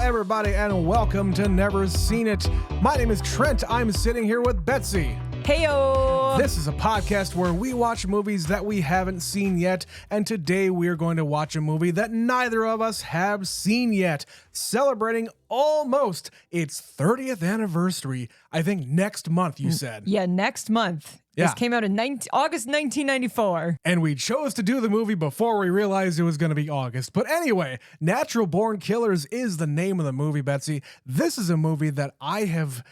everybody, and welcome to Never Seen It. My name is Trent. I'm sitting here with Betsy. Heyo! This is a podcast where we watch movies that we haven't seen yet, and today we are going to watch a movie that neither of us have seen yet, celebrating almost its 30th anniversary, I think next month, you said. Yeah, next month. Yeah. This came out in August 1994. And we chose to do the movie before we realized it was going to be August. But anyway, Natural Born Killers is the name of the movie, Betsy. This is a movie that I have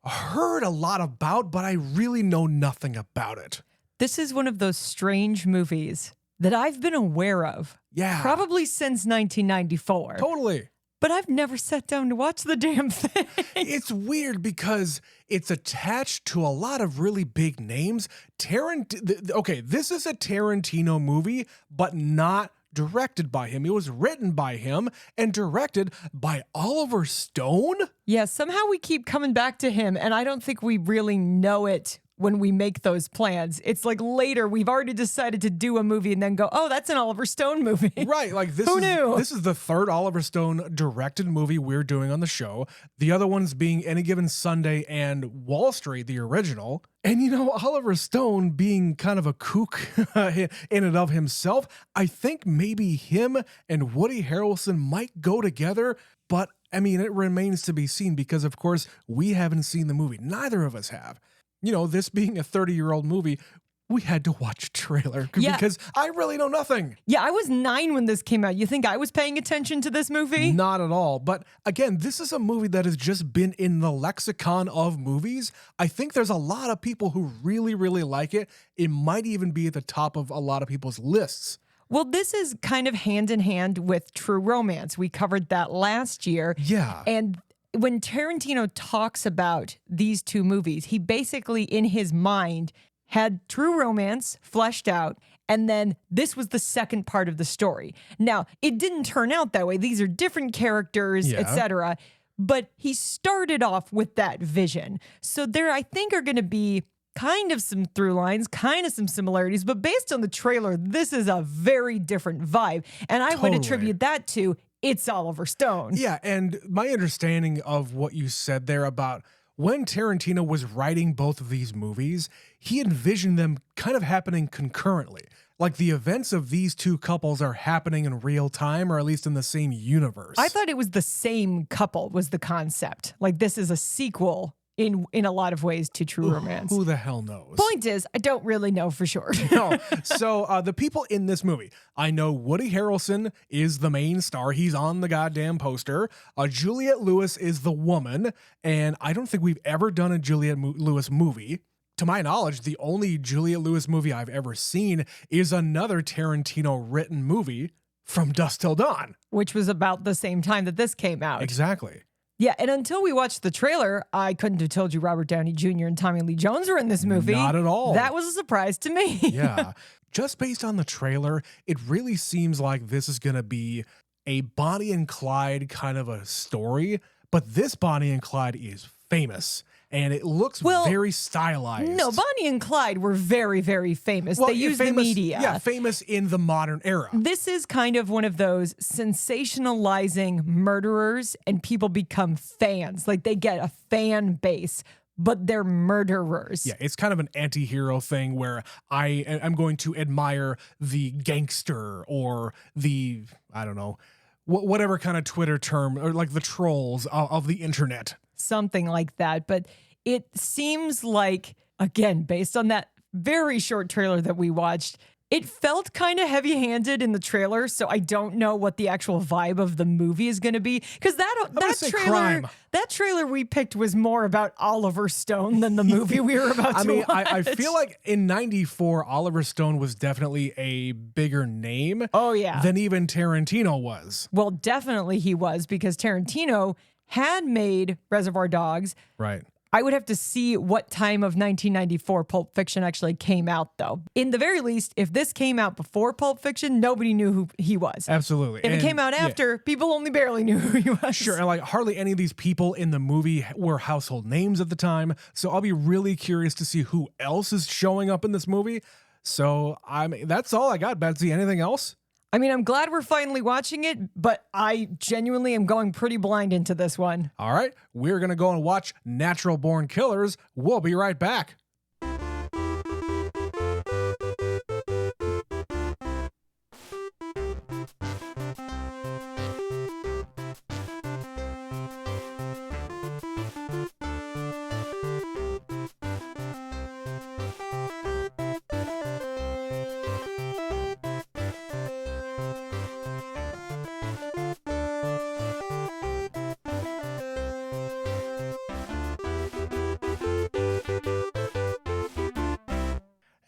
heard a lot about, but I really know nothing about it. This is one of those strange movies that I've been aware of. Yeah. Probably since 1994. Totally. But I've never sat down to watch the damn thing. It's weird because it's attached to a lot of really big names. Okay, this is a Tarantino movie, but not directed by him. It was written by him and directed by Oliver Stone. Yeah, somehow we keep coming back to him, and I don't think we really know it when we make those plans. It's like later we've already decided to do a movie and then go, oh, that's an Oliver Stone movie. Right, like Who knew? This is the third Oliver Stone directed movie we're doing on the show. The other ones being Any Given Sunday and Wall Street, the original. And you know, Oliver Stone being kind of a kook in and of himself, I think maybe him and Woody Harrelson might go together, but I mean, it remains to be seen because, of course, we haven't seen the movie. Neither of us have. You know, this being a 30-year-old movie, we had to watch a trailer because I really know nothing. Yeah, I was 9 when this came out. You think I was paying attention to this movie? Not at all. But again, this is a movie that has just been in the lexicon of movies. I think there's a lot of people who really, really like it. It might even be at the top of a lot of people's lists. Well, this is kind of hand in hand with True Romance. We covered that last year. Yeah. And when Tarantino talks about these two movies, he basically, in his mind, had True Romance fleshed out, and then this was the second part of the story. Now, it didn't turn out that way. These are different characters, etc. But he started off with that vision. So there, I think, are going to be kind of some through lines, kind of some similarities, but based on the trailer, this is a very different vibe. And I would attribute that to it's Oliver Stone. Yeah, and my understanding of what you said there about when Tarantino was writing both of these movies, he envisioned them kind of happening concurrently. Like the events of these two couples are happening in real time, or at least in the same universe. I thought it was the same couple was the concept. Like this is a sequel in a lot of ways to True Romance. Who the hell knows? Point is, I don't really know for sure. No. So the people in this movie, I know Woody Harrelson is the main star. He's on the goddamn poster. Juliette Lewis is the woman, and I don't think we've ever done a Juliette Lewis movie. To my knowledge, the only Juliette Lewis movie I've ever seen is another Tarantino written movie, From Dusk Till Dawn. Which was about the same time that this came out. Exactly. Yeah, and until we watched the trailer, I couldn't have told you Robert Downey Jr. and Tommy Lee Jones were in this movie. Not at all. That was a surprise to me. Yeah. Just based on the trailer, it really seems like this is going to be a Bonnie and Clyde kind of a story, but this Bonnie and Clyde is famous. And it looks very stylized. No, Bonnie and Clyde were very, very famous. They used the media. Yeah, famous in the modern era. This is kind of one of those sensationalizing murderers, and people become fans. Like they get a fan base, but they're murderers. Yeah, it's kind of an anti-hero thing where I am going to admire the gangster or the, I don't know, whatever kind of Twitter term, or like the trolls of the internet. Something like that. But it seems like, again, based on that very short trailer that we watched, it felt kind of heavy-handed in the trailer. So I don't know what the actual vibe of the movie is going to be. Because that trailer we picked was more about Oliver Stone than the movie we were about to watch. I feel like in 94, Oliver Stone was definitely a bigger name. Oh, yeah. Than even Tarantino was. Well, definitely he was, because Tarantino had made Reservoir Dogs. Right. I would have to see what time of 1994 Pulp Fiction actually came out, though. In the very least, if this came out before Pulp Fiction, nobody knew who he was. Absolutely. If it came out after, people only barely knew who he was. Sure, and like hardly any of these people in the movie were household names at the time. So I'll be really curious to see who else is showing up in this movie. So that's all I got, Betsy. Anything else? I mean, I'm glad we're finally watching it, but I genuinely am going pretty blind into this one. All right, we're going to go and watch Natural Born Killers. We'll be right back.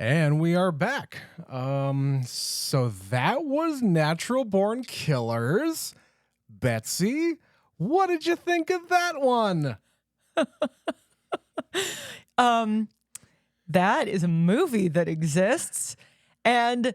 And we are back. So that was Natural Born Killers. Betsy, what did you think of that one? That is a movie that exists, and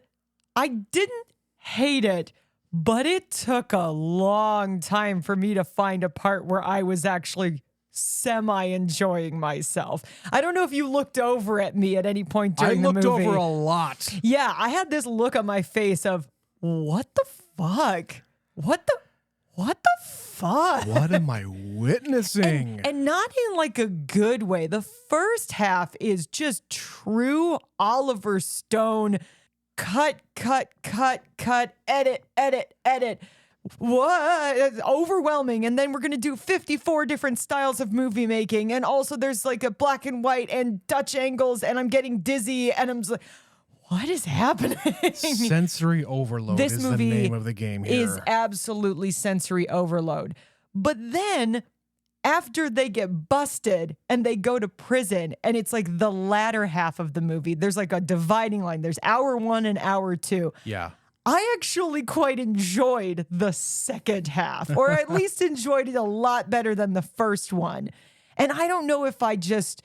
I didn't hate it, but it took a long time for me to find a part where I was actually semi-enjoying myself. I don't know if you looked over at me at any point during the movie. I looked over a lot. Yeah, I had this look on my face of, what the fuck? What the fuck? What am I witnessing? And not in like a good way. The first half is just true Oliver Stone cut, edit. What? It's overwhelming. And then we're going to do 54 different styles of movie making. And also there's like a black and white and Dutch angles, and I'm getting dizzy, and I'm just like, what is happening? Sensory overload This is the movie name of the game here. is absolutely sensory overload. But then after they get busted and they go to prison, and it's like the latter half of the movie, there's like a dividing line. There's hour 1 and hour 2. Yeah. I actually quite enjoyed the second half, or at least enjoyed it a lot better than the first one. And I don't know if I just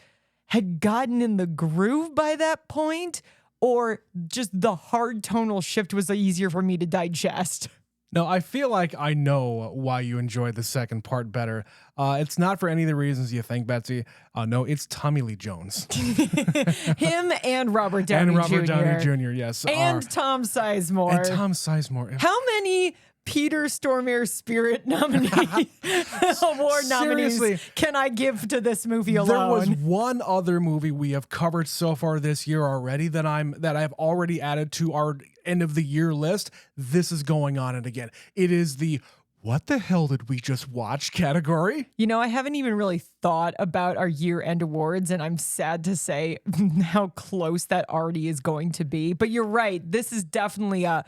had gotten in the groove by that point, or just the hard tonal shift was easier for me to digest. No, I feel like I know why you enjoyed the second part better. It's not for any of the reasons you think, Betsy. No, it's Tommy Lee Jones. Him and Robert Downey And Robert Jr. Downey Jr., yes. And Tom Sizemore. And Tom Sizemore. How many Peter Stormare Spirit award nominees Seriously. can I give to this movie There alone? was one other movie we have covered so far this year already that I've already added to our end of the year list. This is going on it again. It is the what the hell did we just watch category? You know, I haven't even really thought about our year-end awards, and I'm sad to say how close that already is going to be. But you're right. This is definitely a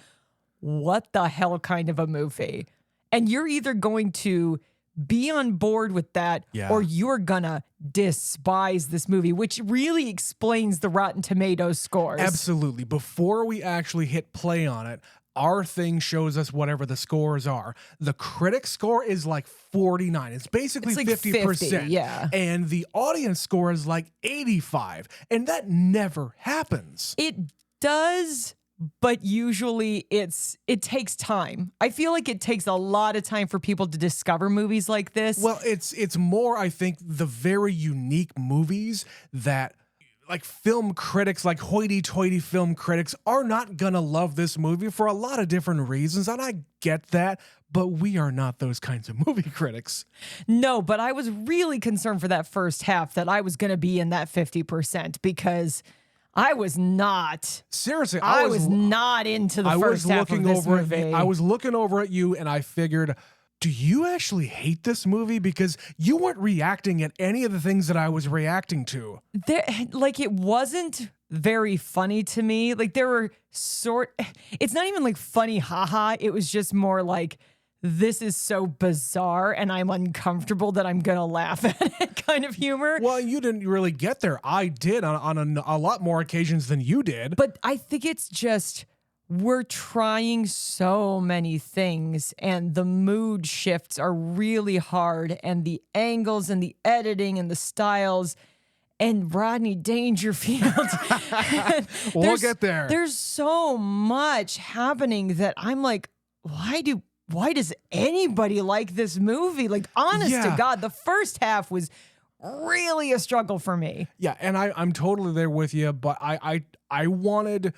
what the hell kind of a movie. And you're either going to be on board with that, or you're gonna despise this movie, which really explains the Rotten Tomatoes scores. Absolutely. Before we actually hit play on it, our thing shows us whatever the scores are. The critic score is like 49. It's basically It's like 50%. 50, yeah. And the audience score is like 85. And that never happens. It does, but usually it takes time. I feel like it takes a lot of time for people to discover movies like this. Well, it's more, I think, the very unique movies that like film critics, like hoity-toity film critics, are not gonna love this movie for a lot of different reasons, and I get that, but we are not those kinds of movie critics. No, but I was really concerned for that first half that I was going to be in that 50% because I was not. Seriously, I was not into the first half of this movie. I was looking over at you, and I figured, do you actually hate this movie? Because you weren't reacting at any of the things that I was reacting to. It wasn't very funny to me. Like there were it's not even like funny, haha. It was just more like, this is so bizarre and I'm uncomfortable that I'm gonna laugh at it kind of humor. Well, you didn't really get there. I did on a lot more occasions than you did. But I think it's just, we're trying so many things and the mood shifts are really hard, and the angles and the editing and the styles and Rodney Dangerfield. We'll get there. There's so much happening that I'm like, why does anybody like this movie? Like, honest to God, the first half was really a struggle for me. Yeah, and I'm totally there with you, but I wanted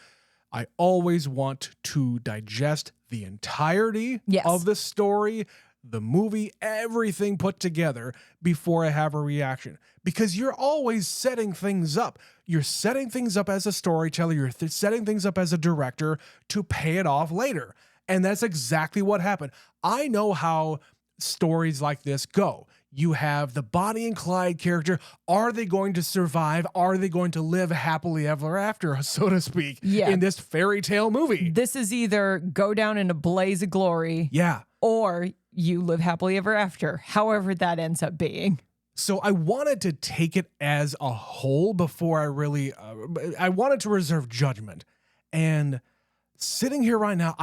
I always want to digest the entirety Yes. of the story, the movie, everything put together before I have a reaction. Because you're always setting things up. You're setting things up as a storyteller. You're setting things up as a director to pay it off later. And that's exactly what happened. I know how stories like this go. You have the Bonnie and Clyde character. Are they going to survive? Are they going to live happily ever after, so to speak, Yeah. in this fairy tale movie? This is either go down in a blaze of glory Yeah. or you live happily ever after, however that ends up being. So I wanted to take it as a whole before I really, I wanted to reserve judgment. And sitting here right now,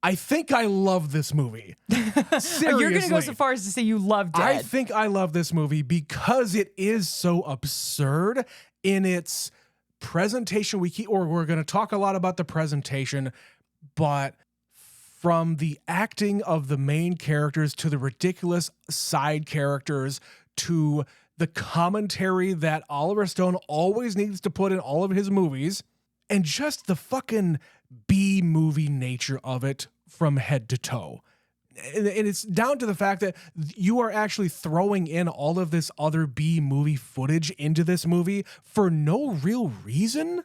I think I love this movie. Seriously. You're going to go so far as to say you loved it. I think I love this movie because it is so absurd in its presentation. We're going to talk a lot about the presentation, but from the acting of the main characters to the ridiculous side characters to the commentary that Oliver Stone always needs to put in all of his movies, and just the fucking B-movie nature of it from head to toe. And it's down to the fact that you are actually throwing in all of this other B-movie footage into this movie for no real reason.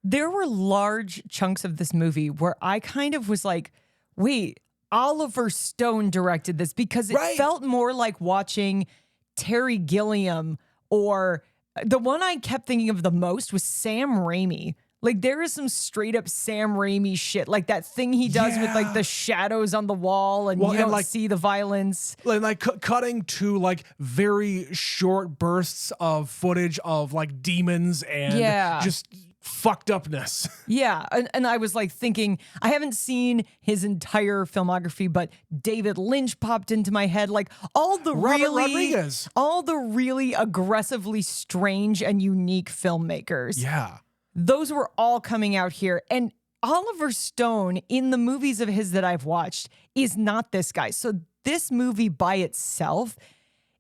There were large chunks of this movie where I kind of was like, wait, Oliver Stone directed this, because it Right. felt more like watching Terry Gilliam, or the one I kept thinking of the most was Sam Raimi. Like, there is some straight up Sam Raimi shit, like that thing he does with like Yeah. the shadows on the wall and Well, you and, don't like- see the violence. Like cutting to like very short bursts of footage of like demons and Yeah. just fucked upness. Yeah, and I was like thinking, I haven't seen his entire filmography, but David Lynch popped into my head. Like all the Robert Rodriguez. all the really aggressively strange and unique filmmakers. Yeah. Those were all coming out here. And Oliver Stone, in the movies of his that I've watched, is not this guy. So this movie by itself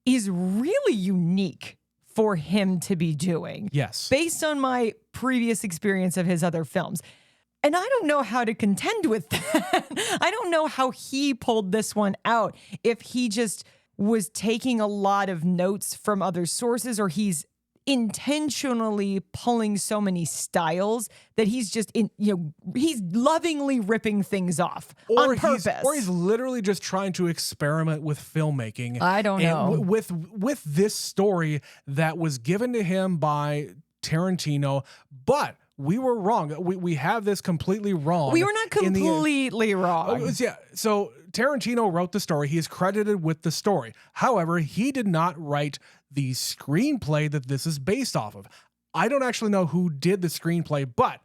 is really unique for him to be doing. Yes. Based on my previous experience of his other films. And I don't know how to contend with that. I don't know how he pulled this one out. If he just was taking a lot of notes from other sources, or he's intentionally pulling so many styles that he's just he's lovingly ripping things off on purpose. Or he's literally just trying to experiment with filmmaking. I don't know. With this story that was given to him by Tarantino, but we were wrong. We have this completely wrong. We were not completely wrong. Yeah. So Tarantino wrote the story. He is credited with the story. However, he did not write the screenplay that this is based off of. I don't actually know who did the screenplay, but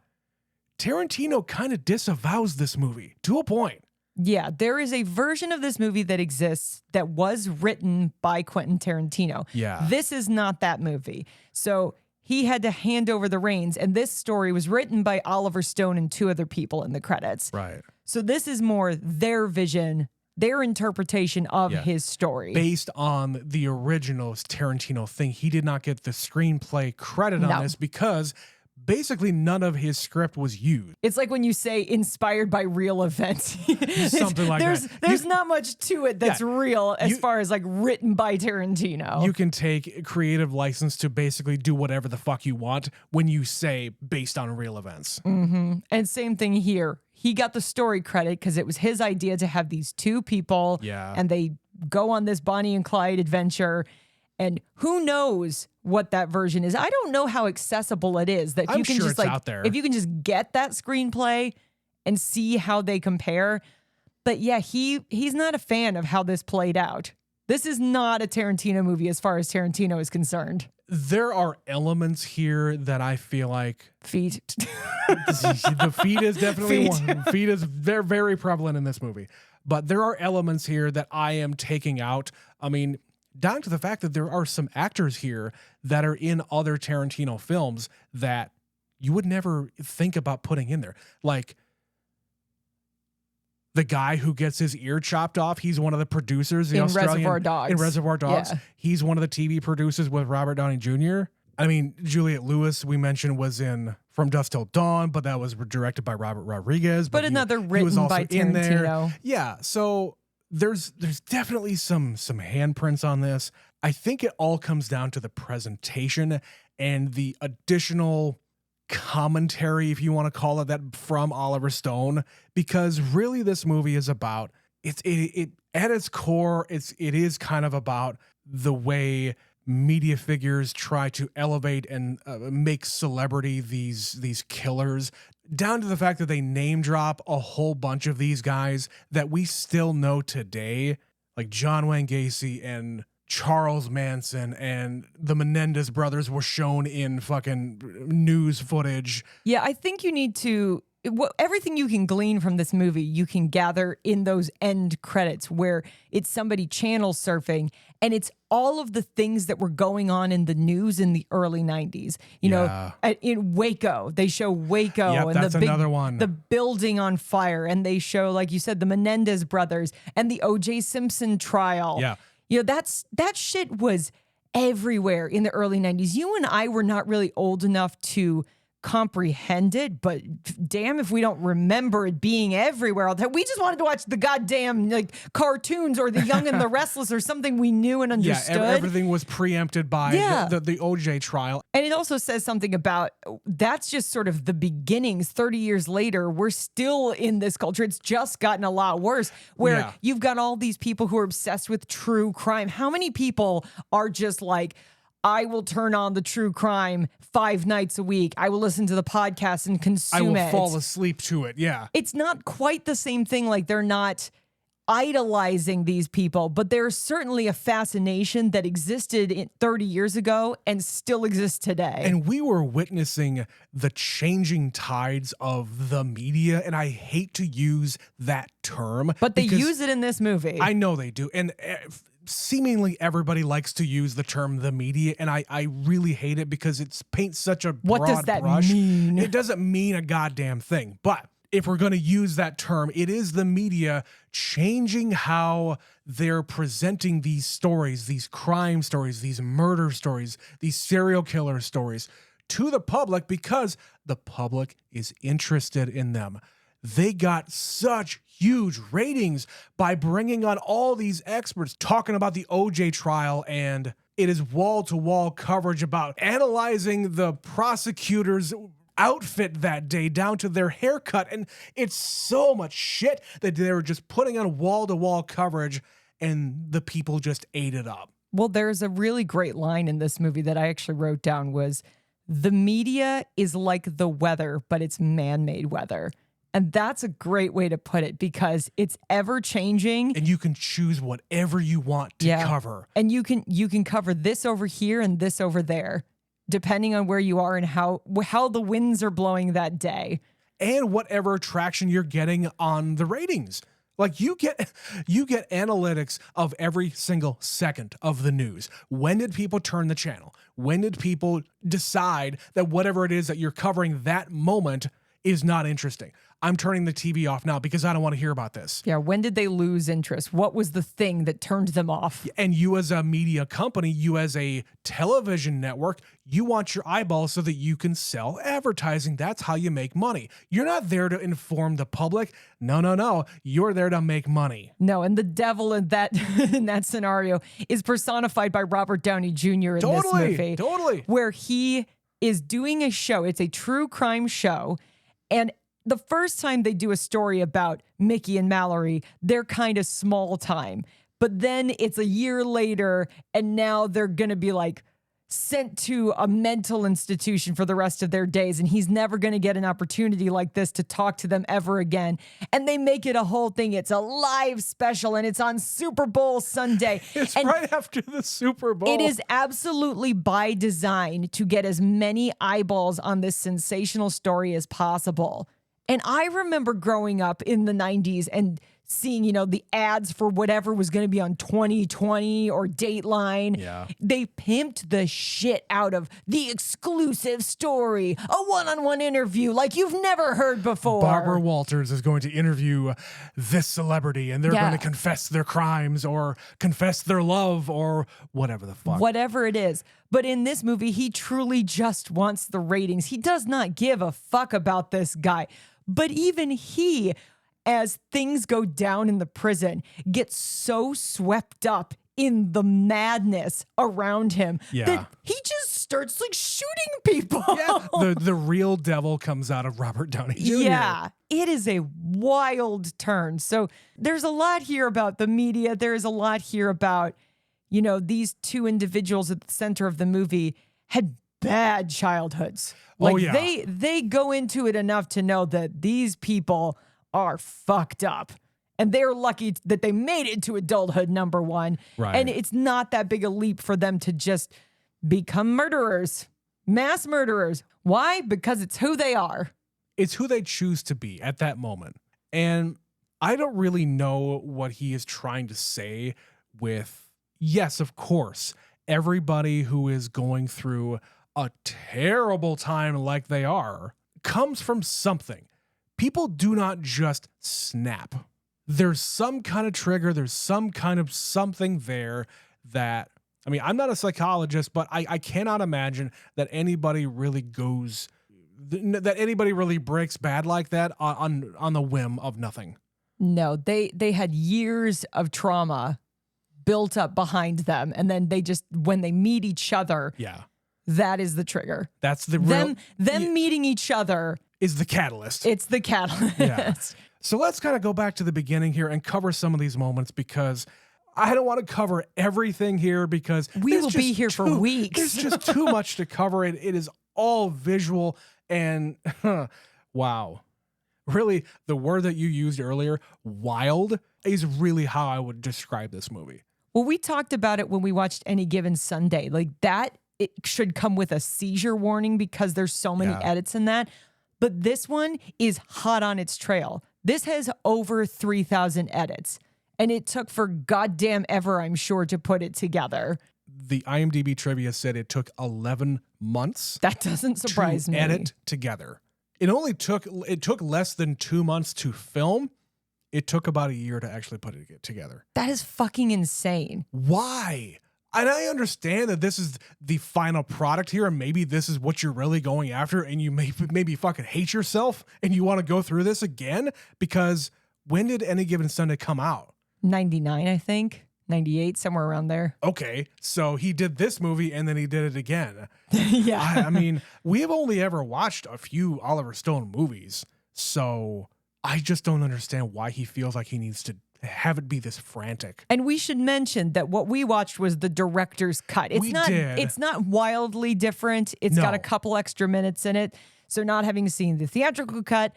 Tarantino kind of disavows this movie to a point. Yeah, there is a version of this movie that exists that was written by Quentin Tarantino. Yeah. This is not that movie. So he had to hand over the reins, and this story was written by Oliver Stone and two other people in the credits. Right. So this is more their vision, their interpretation of Yeah. his story. Based on the original Tarantino thing, he did not get the screenplay credit on No. this because basically none of his script was used. It's like when you say inspired by real events. Something like there's, that. There's not much to it that's real as far as like written by Tarantino. You can take creative license to basically do whatever the fuck you want when you say based on real events. And same thing here. He got the story credit because it was his idea to have these two people. Yeah. And they go on this Bonnie and Clyde adventure. And who knows what that version is? I don't know how accessible it is. That I'm you can sure just it's out there. if you can just get that screenplay and see how they compare. But yeah, he's not a fan of how this played out. This is not a Tarantino movie as far as Tarantino is concerned. There are elements here that I feel like Feet. the feet is definitely Feet. one. They're very prevalent in this movie. But there are elements here that I am taking out. I mean, down to the fact that there are some actors here that are in other Tarantino films that you would never think about putting in there. Like the guy who gets his ear chopped off, he's one of the producers In Australian, Reservoir Dogs. In Reservoir Dogs. Yeah. He's one of the TV producers with Robert Downey Jr. I mean, Juliette Lewis, we mentioned, was in From Dusk Till Dawn, but that was directed by Robert Rodriguez. But another written by Tarantino. Yeah, so there's definitely some handprints on this. I think it all comes down to the presentation and the additional commentary, if you want to call it that, from Oliver Stone, because really this movie is about it at its core. It is kind of about the way media figures try to elevate and make celebrity these killers, down to the fact that they name drop a whole bunch of these guys that we still know today, like John Wayne Gacy and Charles Manson, and the Menendez brothers were shown in fucking news footage. Yeah, I think you need to. Everything you can glean from this movie, you can gather in those end credits where it's somebody channel surfing, and it's all of the things that were going on in the news in the early 90s. You know, in Waco, they show Waco, Yep, and that's another one. The building on fire, and they show, like you said, the Menendez brothers and the O.J. Simpson trial. Yeah. You know, that shit was everywhere in the early 90s. You and I were not really old enough to comprehend it, but damn if we don't remember it being everywhere all the time. We just wanted to watch the goddamn like cartoons or The Young and the Restless or something we knew and understood. Yeah, everything was preempted by the OJ trial. And it also says something about that's just sort of the beginnings. 30 years later, we're still in this culture. It's just gotten a lot worse, where you've got all these people who are obsessed with true crime. How many people are just like, I will turn on the true crime 5 nights a week. I will listen to the podcast and consume it. I will fall asleep to it. Yeah. It's not quite the same thing. Like, they're not idolizing these people, but there's certainly a fascination that existed 30 years ago and still exists today. And we were witnessing the changing tides of the media, and I hate to use that term. But they use it in this movie. I know they do. And seemingly everybody likes to use the term the media, and I really hate it because it paints such a broad What does that brush. mean? It doesn't mean a goddamn thing. But if we're going to use that term, it is the media changing how they're presenting these stories, these crime stories, these murder stories, these serial killer stories to the public, because the public is interested in them. They got such huge ratings by bringing on all these experts talking about the OJ trial, and it is wall-to-wall coverage about analyzing the prosecutor's outfit that day down to their haircut, and it's so much shit that they were just putting on wall-to-wall coverage, and the people just ate it up. Well, there's a really great line in this movie that I actually wrote down was, the media is like the weather, but it's man-made weather. And that's a great way to put it, because it's ever changing. And you can choose whatever you want to cover. And you can cover this over here and this over there, depending on where you are and how the winds are blowing that day. And whatever traction you're getting on the ratings. Like you get analytics of every single second of the news. When did people turn the channel? When did people decide that whatever it is that you're covering that moment is not interesting? I'm turning the TV off now because I don't want to hear about this. Yeah, when did they lose interest? What was the thing that turned them off? And you as a media company, you as a television network, you want your eyeballs so that you can sell advertising. That's how you make money. You're not there to inform the public. No. You're there to make money. No, and the devil in that in that scenario is personified by Robert Downey Jr. in this movie. Totally. Where he is doing a show. It's a true crime show. And the first time they do a story about Mickey and Mallory, they're kind of small time. But then it's a year later, and now they're going to be like sent to a mental institution for the rest of their days. And he's never going to get an opportunity like this to talk to them ever again. And they make it a whole thing. It's a live special, and it's on Super Bowl Sunday. It's and right after the Super Bowl. it is absolutely by design to get as many eyeballs on this sensational story as possible. And I remember growing up in the 90s and seeing, the ads for whatever was going to be on 2020 or Dateline. Yeah. They pimped the shit out of the exclusive story, a one-on-one interview like you've never heard before. Barbara Walters is going to interview this celebrity and they're Yeah. going to confess their crimes or confess their love or whatever the fuck. Whatever it is. But in this movie, he truly just wants the ratings. He does not give a fuck about this guy. But even he, as things go down in the prison, gets so swept up in the madness around him that he just starts like shooting people. Yeah, the real devil comes out of Robert Downey Jr. Yeah, it is a wild turn. So there's a lot here about the media. There's a lot here about, these two individuals at the center of the movie had bad childhoods. Like they go into it enough to know that these people are fucked up. And they're lucky that they made it to adulthood, number one. Right. And it's not that big a leap for them to just become murderers, mass murderers. Why? Because it's who they are. It's who they choose to be at that moment. And I don't really know what he is trying to say with, yes, of course, everybody who is going through a terrible time like they are comes from something. People do not just snap. There's some kind of trigger. There's some kind of something there that, I mean, I'm not a psychologist, but I cannot imagine that anybody really that anybody really breaks bad like that on the whim of nothing. No, they had years of trauma built up behind them. And then they just, when they meet each other, that is the trigger. That's the real... Them meeting each other is the catalyst. It's the catalyst. Yeah. So let's kind of go back to the beginning here and cover some of these moments because I don't want to cover everything here because we will be here for weeks. There's just too much to cover. It is all visual and wow. Really, the word that you used earlier, wild, is really how I would describe this movie. Well, we talked about it when we watched Any Given Sunday. Like that, it should come with a seizure warning because there's so many edits in that. But this one is hot on its trail. This has over 3,000 edits, and it took for goddamn ever, I'm sure, to put it together. The IMDb trivia said it took 11 months. That doesn't surprise me. Edit together. It took less than 2 months to film. It took about a year to actually put it together. That is fucking insane. Why? And I understand that this is the final product here, and maybe this is what you're really going after, and you maybe fucking hate yourself, and you want to go through this again, because when did Any Given Sunday come out? 99, I think. 98, somewhere around there. Okay, so he did this movie, and then he did it again. Yeah. I mean, we have only ever watched a few Oliver Stone movies, so I just don't understand why he feels like he needs to have it be this frantic. And we should mention that what we watched was the director's cut. It's not wildly different. It's got a couple extra minutes in it. So not having seen the theatrical cut,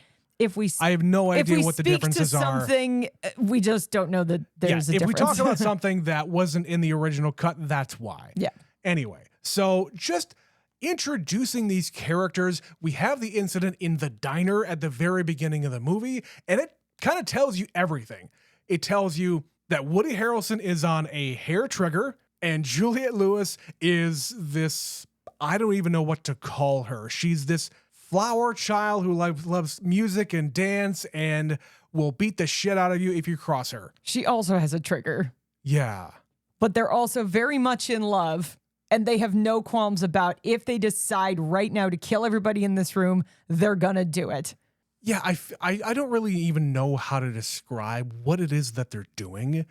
I have no idea what the differences are. Something we just don't know that there's a difference. If we talk about something that wasn't in the original cut, that's why. Yeah. Anyway, so just introducing these characters, we have the incident in the diner at the very beginning of the movie, and it kind of tells you everything. It tells you that Woody Harrelson is on a hair trigger and Juliette Lewis is this, I don't even know what to call her. She's this flower child who loves music and dance and will beat the shit out of you if you cross her. She also has a trigger. Yeah. But they're also very much in love, and they have no qualms about if they decide right now to kill everybody in this room, they're gonna do it. Yeah, I don't really even know how to describe what it is that they're doing.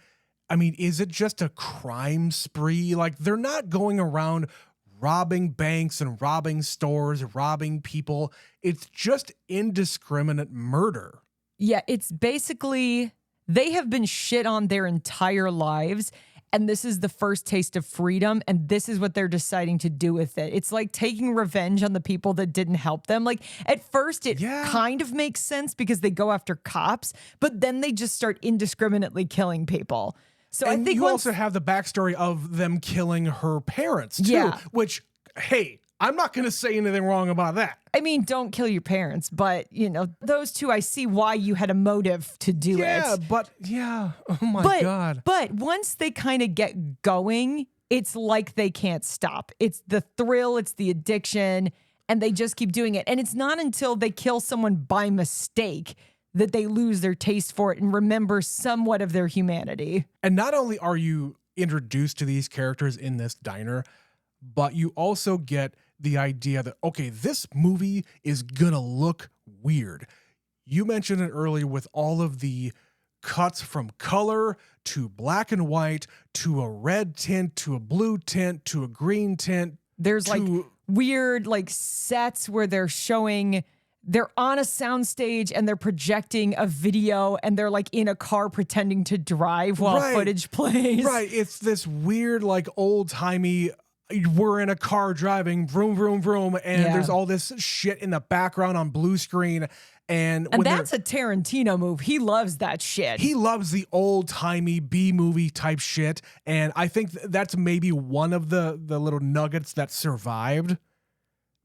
I mean, is it just a crime spree? Like, they're not going around robbing banks and robbing stores, robbing people. It's just indiscriminate murder. Yeah, it's basically, they have been shit on their entire lives, and this is the first taste of freedom, and this is what they're deciding to do with it. It's like taking revenge on the people that didn't help them. Like, at first, it kind of makes sense because they go after cops, but then they just start indiscriminately killing people. So and I think you also have the backstory of them killing her parents, too, which, hey, I'm not going to say anything wrong about that. I mean, don't kill your parents, but those two, I see why you had a motive to do Yeah, it. but oh my God. But once they kind of get going, it's like they can't stop. It's the thrill, it's the addiction, and they just keep doing it. And it's not until they kill someone by mistake that they lose their taste for it and remember somewhat of their humanity. And not only are you introduced to these characters in this diner, but you also get the idea that, okay, this movie is gonna look weird. You mentioned it earlier with all of the cuts from color to black and white to a red tint to a blue tint to a green tint. There's like weird like sets where they're on a soundstage and they're projecting a video and they're like in a car pretending to drive while footage plays. Right. It's this weird, like old timey, we're in a car driving, vroom, vroom, vroom. And there's all this shit in the background on blue screen. And that's a Tarantino move. He loves that shit. He loves the old timey B movie type shit. And I think that's maybe one of the little nuggets that survived.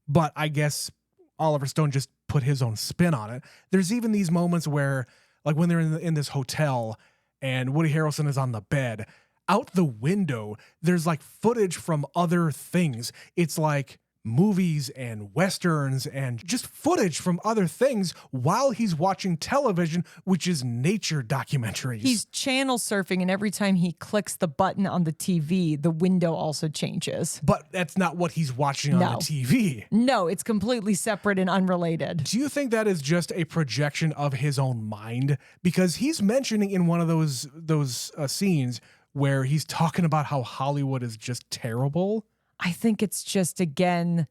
But I guess Oliver Stone just put his own spin on it. There's even these moments where, like when they're in this hotel and Woody Harrelson is on the bed, out the window, there's like footage from other things. It's like movies and westerns and just footage from other things while he's watching television, which is nature documentaries. He's channel surfing, and every time he clicks the button on the TV, the window also changes. But that's not what he's watching on the TV. No, it's completely separate and unrelated. Do you think that is just a projection of his own mind? Because he's mentioning in one of those scenes where he's talking about how Hollywood is just terrible. I think it's just, again,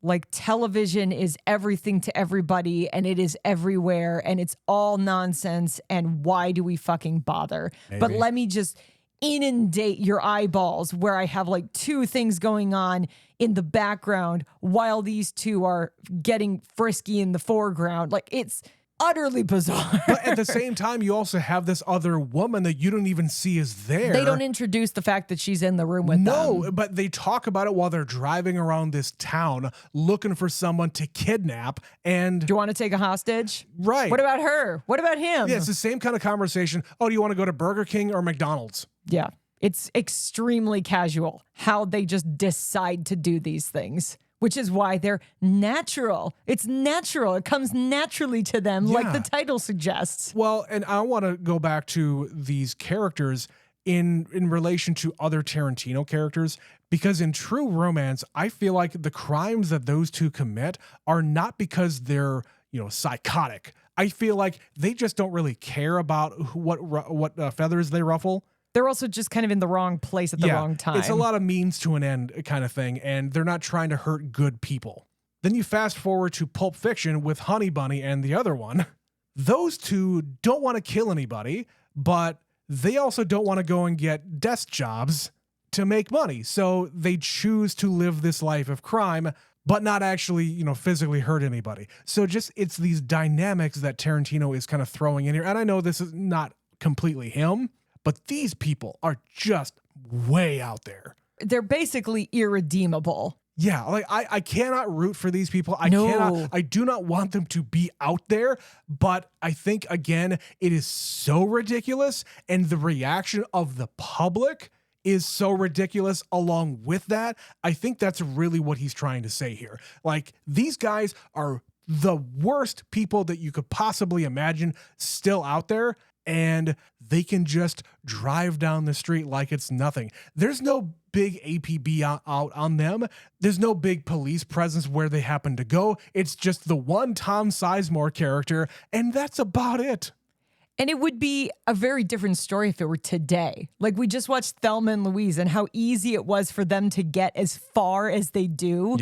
like television is everything to everybody and it is everywhere and it's all nonsense. And why do we fucking bother? Maybe. But let me just inundate your eyeballs where I have like two things going on in the background while these two are getting frisky in the foreground. Like, it's utterly bizarre. But at the same time, you also have this other woman that you don't even see is there. They don't introduce the fact that she's in the room with them. No, but they talk about it while they're driving around this town looking for someone to kidnap. And do you want to take a hostage? Right. What about her? What about him? Yeah, it's the same kind of conversation. Oh, do you want to go to Burger King or McDonald's? Yeah. It's extremely casual how they just decide to do these things, which is why they're natural. It's natural. It comes naturally to them, like the title suggests. Well, and I want to go back to these characters in relation to other Tarantino characters, because in True Romance, I feel like the crimes that those two commit are not because they're, psychotic. I feel like they just don't really care about what feathers they ruffle. They're also just kind of in the wrong place at the wrong time. It's a lot of means to an end kind of thing, and they're not trying to hurt good people. Then you fast forward to Pulp Fiction with Honey Bunny and the other one. Those two don't want to kill anybody, but they also don't want to go and get desk jobs to make money. So they choose to live this life of crime, but not actually, physically hurt anybody. So it's these dynamics that Tarantino is kind of throwing in here. And I know this is not completely him, but these people are just way out there. They're basically irredeemable. Yeah, like I cannot root for these people. I do not want them to be out there, but I think, again, it is so ridiculous, and the reaction of the public is so ridiculous along with that. I think that's really what he's trying to say here. Like, these guys are the worst people that you could possibly imagine still out there, and they can just drive down the street like it's nothing. There's no big APB out on them. There's no big police presence where they happen to go. It's just the one Tom Sizemore character, and that's about it. And it would be a very different story if it were today. Like, we just watched Thelma and Louise and how easy it was for them to get as far as they do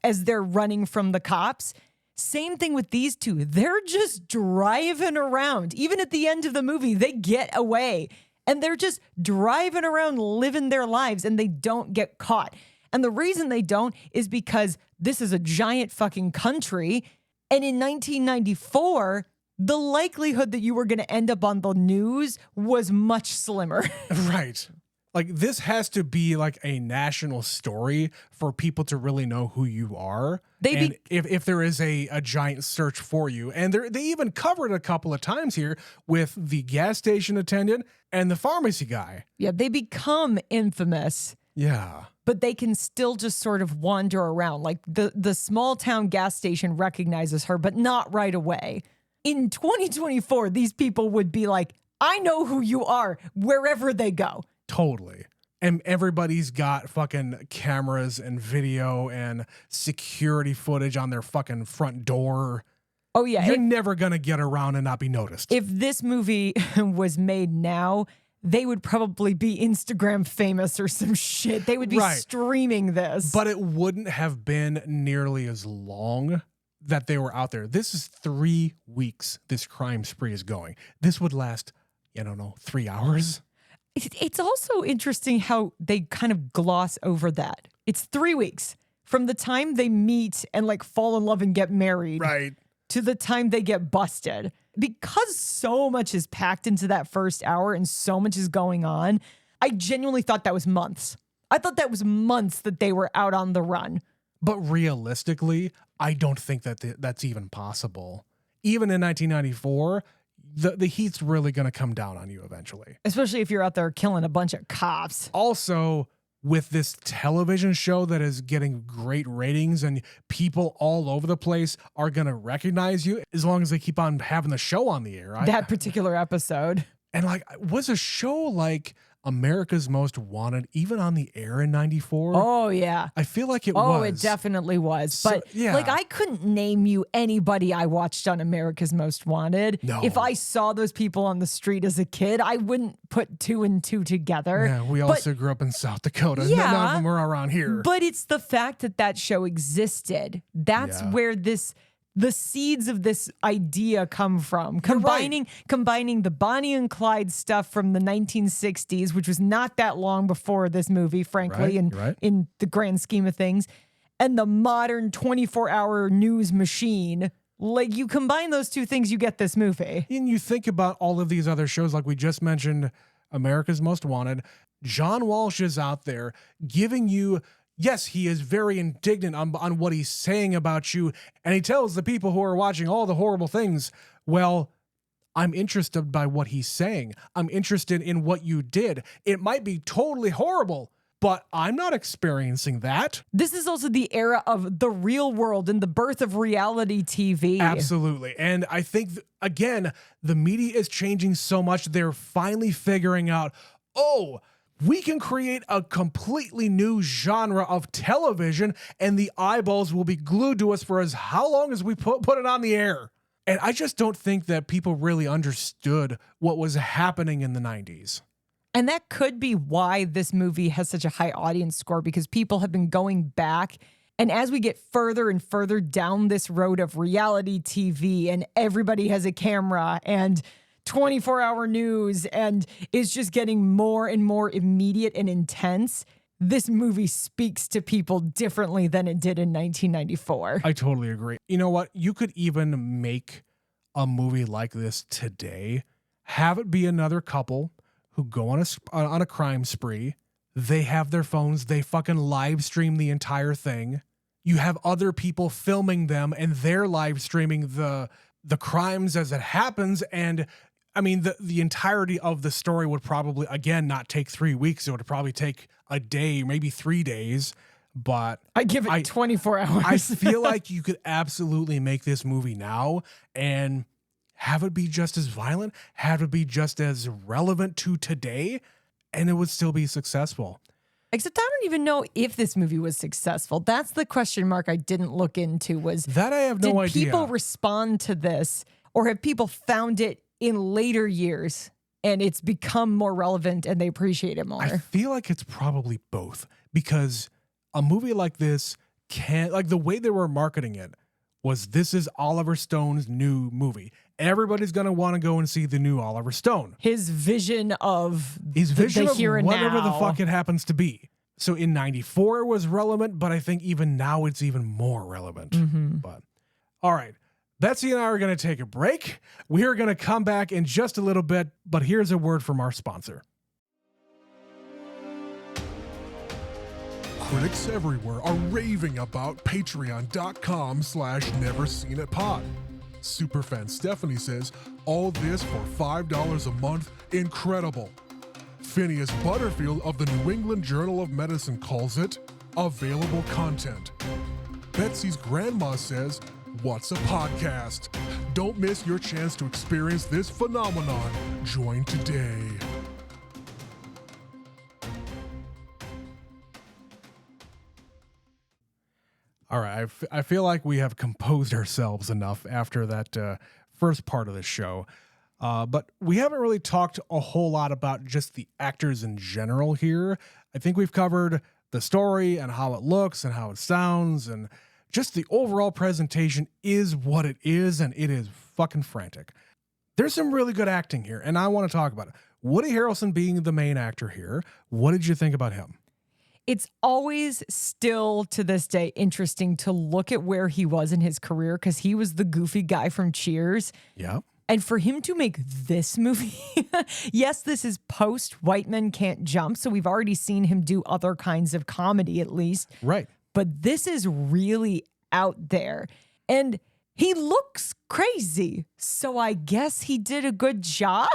as they're running from the cops. Same thing with these two. They're just driving around. Even at the end of the movie, they get away. And they're just driving around living their lives and they don't get caught. And the reason they don't is because this is a giant fucking country. And in 1994, the likelihood that you were going to end up on the news was much slimmer. Right. Like, this has to be like a national story for people to really know who you are. And if there is a giant search for you. And they even covered it a couple of times here with the gas station attendant and the pharmacy guy. Yeah, they become infamous. Yeah. But they can still just sort of wander around. Like the small town gas station recognizes her, but not right away. In 2024, these people would be like, I know who you are wherever they go. Totally. And everybody's got fucking cameras and video and security footage on their fucking front door. Oh, yeah. You're never going to get around and not be noticed. If this movie was made now, they would probably be Instagram famous or some shit. They would be streaming this. But it wouldn't have been nearly as long that they were out there. This is 3 weeks this crime spree is going. This would last, I don't know, 3 hours. It's also interesting how they kind of gloss over that. It's 3 weeks from the time they meet and like fall in love and get married, right, to the time they get busted. Because so much is packed into that first hour and so much is going on, I genuinely thought that was months. I thought that was months that they were out on the run. But realistically, I don't think that that's even possible. Even in 1994, the heat's really going to come down on you eventually. Especially if you're out there killing a bunch of cops. Also, with this television show that is getting great ratings and people all over the place are going to recognize you as long as they keep on having the show on the air. That particular episode. And like, was a show like America's Most Wanted even on the air in 94? Oh, yeah. I feel like it was. Oh, it definitely was. But yeah. like, I couldn't name you anybody I watched on America's Most Wanted. No. If I saw those people on the street as a kid, I wouldn't put 2 and 2 together. Yeah, we also grew up in South Dakota. Yeah, None of them are around here. But it's the fact that that show existed. That's where the seeds of this idea come from. Combining the Bonnie and Clyde stuff from the 1960s, which was not that long before this movie, frankly, in the grand scheme of things, and the modern 24-hour news machine. Like, you combine those two things, you get this movie. And you think about all of these other shows, like we just mentioned, America's Most Wanted. John Walsh is out there giving you... Yes, he is very indignant on what he's saying about you. And he tells the people who are watching all the horrible things, well, I'm interested by what he's saying. I'm interested in what you did. It might be totally horrible, but I'm not experiencing that. This is also the era of the real world and the birth of reality TV. Absolutely. And I think, again, the media is changing so much. They're finally figuring out, we can create a completely new genre of television and the eyeballs will be glued to us for how long as we put it on the air. And I just don't think that people really understood what was happening in the 90s. And that could be why this movie has such a high audience score, because people have been going back. And as we get further and further down this road of reality TV and everybody has a camera and 24-hour news and is just getting more and more immediate and intense, this movie speaks to people differently than it did in 1994. I totally agree. You know what? You could even make a movie like this today, have it be another couple who go on a crime spree. They have their phones. They fucking live stream the entire thing. You have other people filming them and they're live streaming the crimes as it happens. And I mean, the entirety of the story would probably, again, not take 3 weeks. It would probably take a day, maybe 3 days. But I give it 24 hours. I feel like you could absolutely make this movie now and have it be just as violent, have it be just as relevant to today, and it would still be successful. Except I don't even know if this movie was successful. That's the question mark I didn't look into, was that I have no idea. Did people respond to this, or have people found it in later years and it's become more relevant and they appreciate it more? I feel like it's probably both, because a movie like this the way they were marketing it was, this is Oliver Stone's new movie. Everybody's going to want to go and see the new Oliver Stone. His vision of the here and whatever now. The fuck it happens to be. So in 94 it was relevant, but I think even now it's even more relevant. Mm-hmm. But all right. Betsy and I are going to take a break. We are going to come back in just a little bit, but here's a word from our sponsor. Critics everywhere are raving about patreon.com/neverseenitpod. Superfan Stephanie says, all this for $5 a month? Incredible. Phineas Butterfield of the New England Journal of Medicine calls it available content. Betsy's grandma says, what's a podcast? Don't miss your chance to experience this phenomenon. Join today. All right, I feel like we have composed ourselves enough after that first part of the show. But we haven't really talked a whole lot about just the actors in general here. I think we've covered the story and how it looks and how it sounds, and just the overall presentation is what it is, and it is fucking frantic. There's some really good acting here, and I want to talk about it. Woody Harrelson being the main actor here, what did you think about him? It's always still to this day interesting to look at where he was in his career, because he was the goofy guy from Cheers. Yeah. And for him to make this movie, yes, this is post White Men Can't Jump, so we've already seen him do other kinds of comedy at least. Right. But this is really out there. And he looks crazy, so I guess he did a good job.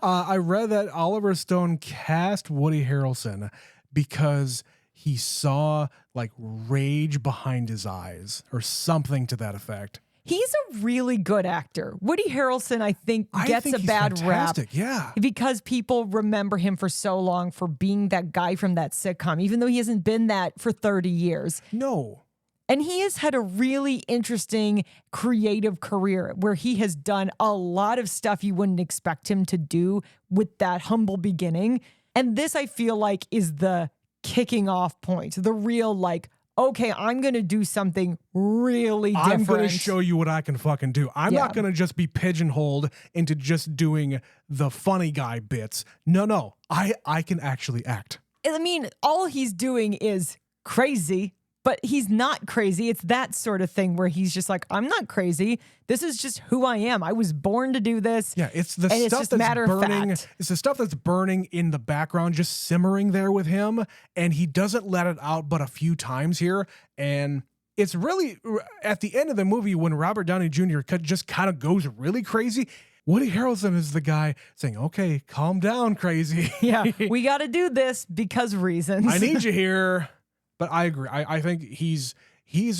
I read that Oliver Stone cast Woody Harrelson because he saw like rage behind his eyes or something to that effect. He's a really good actor. Woody Harrelson, I think He's a bad rap. fantastic, yeah. Because people remember him for so long for being that guy from that sitcom, even though he hasn't been that for 30 years. No. And he has had a really interesting creative career where he has done a lot of stuff you wouldn't expect him to do with that humble beginning. And this, I feel like, is the kicking off point, the real like, okay, I'm going to do something really different. I'm going to show you what I can fucking do. I'm Yeah. not going to just be pigeonholed into just doing the funny guy bits. No. I can actually act. I mean, all he's doing is crazy, but he's not crazy. It's that sort of thing where he's just like, I'm not crazy. This is just who I am. I was born to do this. Yeah, it's the And it's stuff just that's matter of burning. fact. It's the stuff that's burning in the background, just simmering there with him, and he doesn't let it out but a few times here. And it's really at the end of the movie when Robert Downey Jr. just kind of goes really crazy. Woody Harrelson is the guy saying, "Okay, calm down, crazy. Yeah, we got to do this because reasons. I need you here." But I agree. I think he's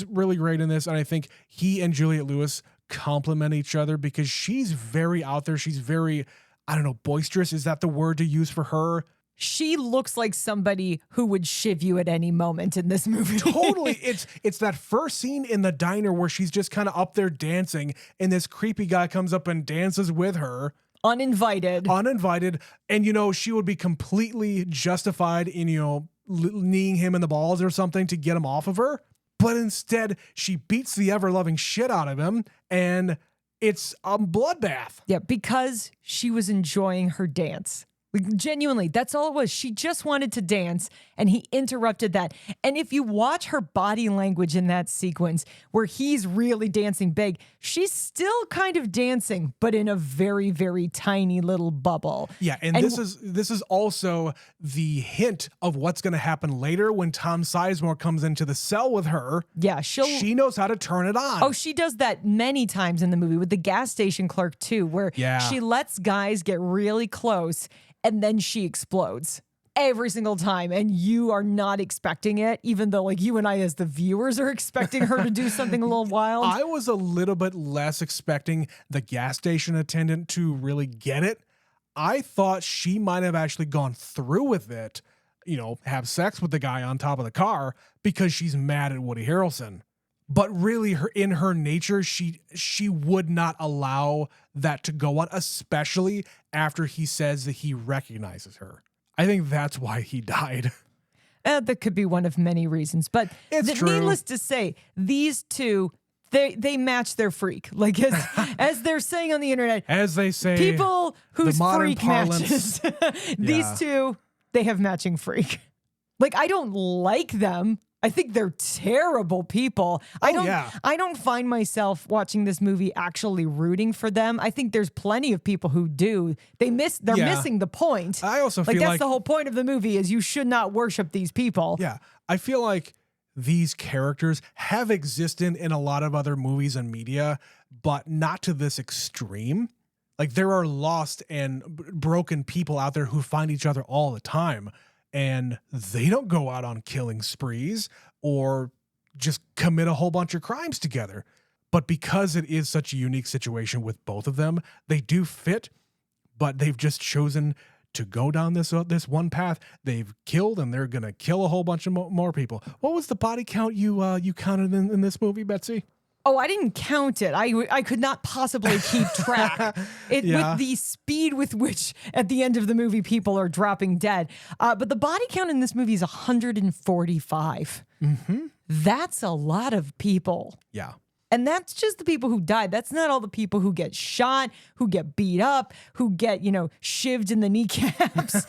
really great in this, and I think he and Juliette Lewis complement each other because she's very out there. She's very, I don't know, boisterous. Is that the word to use for her? She looks like somebody who would shiv you at any moment in this movie. Totally. It's that first scene in the diner where she's just kind of up there dancing, and this creepy guy comes up and dances with her. Uninvited. And, you know, she would be completely justified in, you know, kneeing him in the balls or something to get him off of her. But instead, she beats the ever-loving shit out of him, and it's a bloodbath. Yeah, because she was enjoying her dance. Like, genuinely, that's all it was. She just wanted to dance, and he interrupted that. And if you watch her body language in that sequence where he's really dancing big, she's still kind of dancing, but in a very, very tiny little bubble. Yeah, and this is also the hint of what's going to happen later when Tom Sizemore comes into the cell with her. Yeah, She knows how to turn it on. Oh, she does that many times in the movie with the gas station clerk too, where Yeah. she lets guys get really close and then she explodes every single time. And you are not expecting it, even though like you and I as the viewers are expecting her to do something a little wild. I was a little bit less expecting the gas station attendant to really get it. I thought she might have actually gone through with it, you know, have sex with the guy on top of the car because she's mad at Woody Harrelson. But really, in her nature, she would not allow that to go on, especially after he says that he recognizes her. I think that's why he died. That could be one of many reasons, but It's true. Needless to say, these two, they match their freak. Like as they're saying on the internet, As they say, people whose modern freak parlance. matches. These Yeah. two, they have matching freak. Like I don't like them, I think they're terrible people. I yeah. don't find myself watching this movie actually rooting for them. I think there's plenty of people who do. They're Yeah. missing the point. I also feel that's like the whole point of the movie is you should not worship these people. Yeah, I feel like these characters have existed in a lot of other movies and media, but not to this extreme. Like there are lost and broken people out there who find each other all the time, and they don't go out on killing sprees or just commit a whole bunch of crimes together. But because it is such a unique situation with both of them, they do fit, but they've just chosen to go down this one path. They've killed, and they're gonna kill a whole bunch of more people. What was the body count you counted in this movie, Betsy? Oh, I didn't count it. I could not possibly keep track. Yeah. With the speed with which at the end of the movie people are dropping dead. But the body count in this movie is 145. That's a lot of people. Yeah. And that's just the people who died. That's not all the people who get shot, who get beat up, who get, shivved in the kneecaps.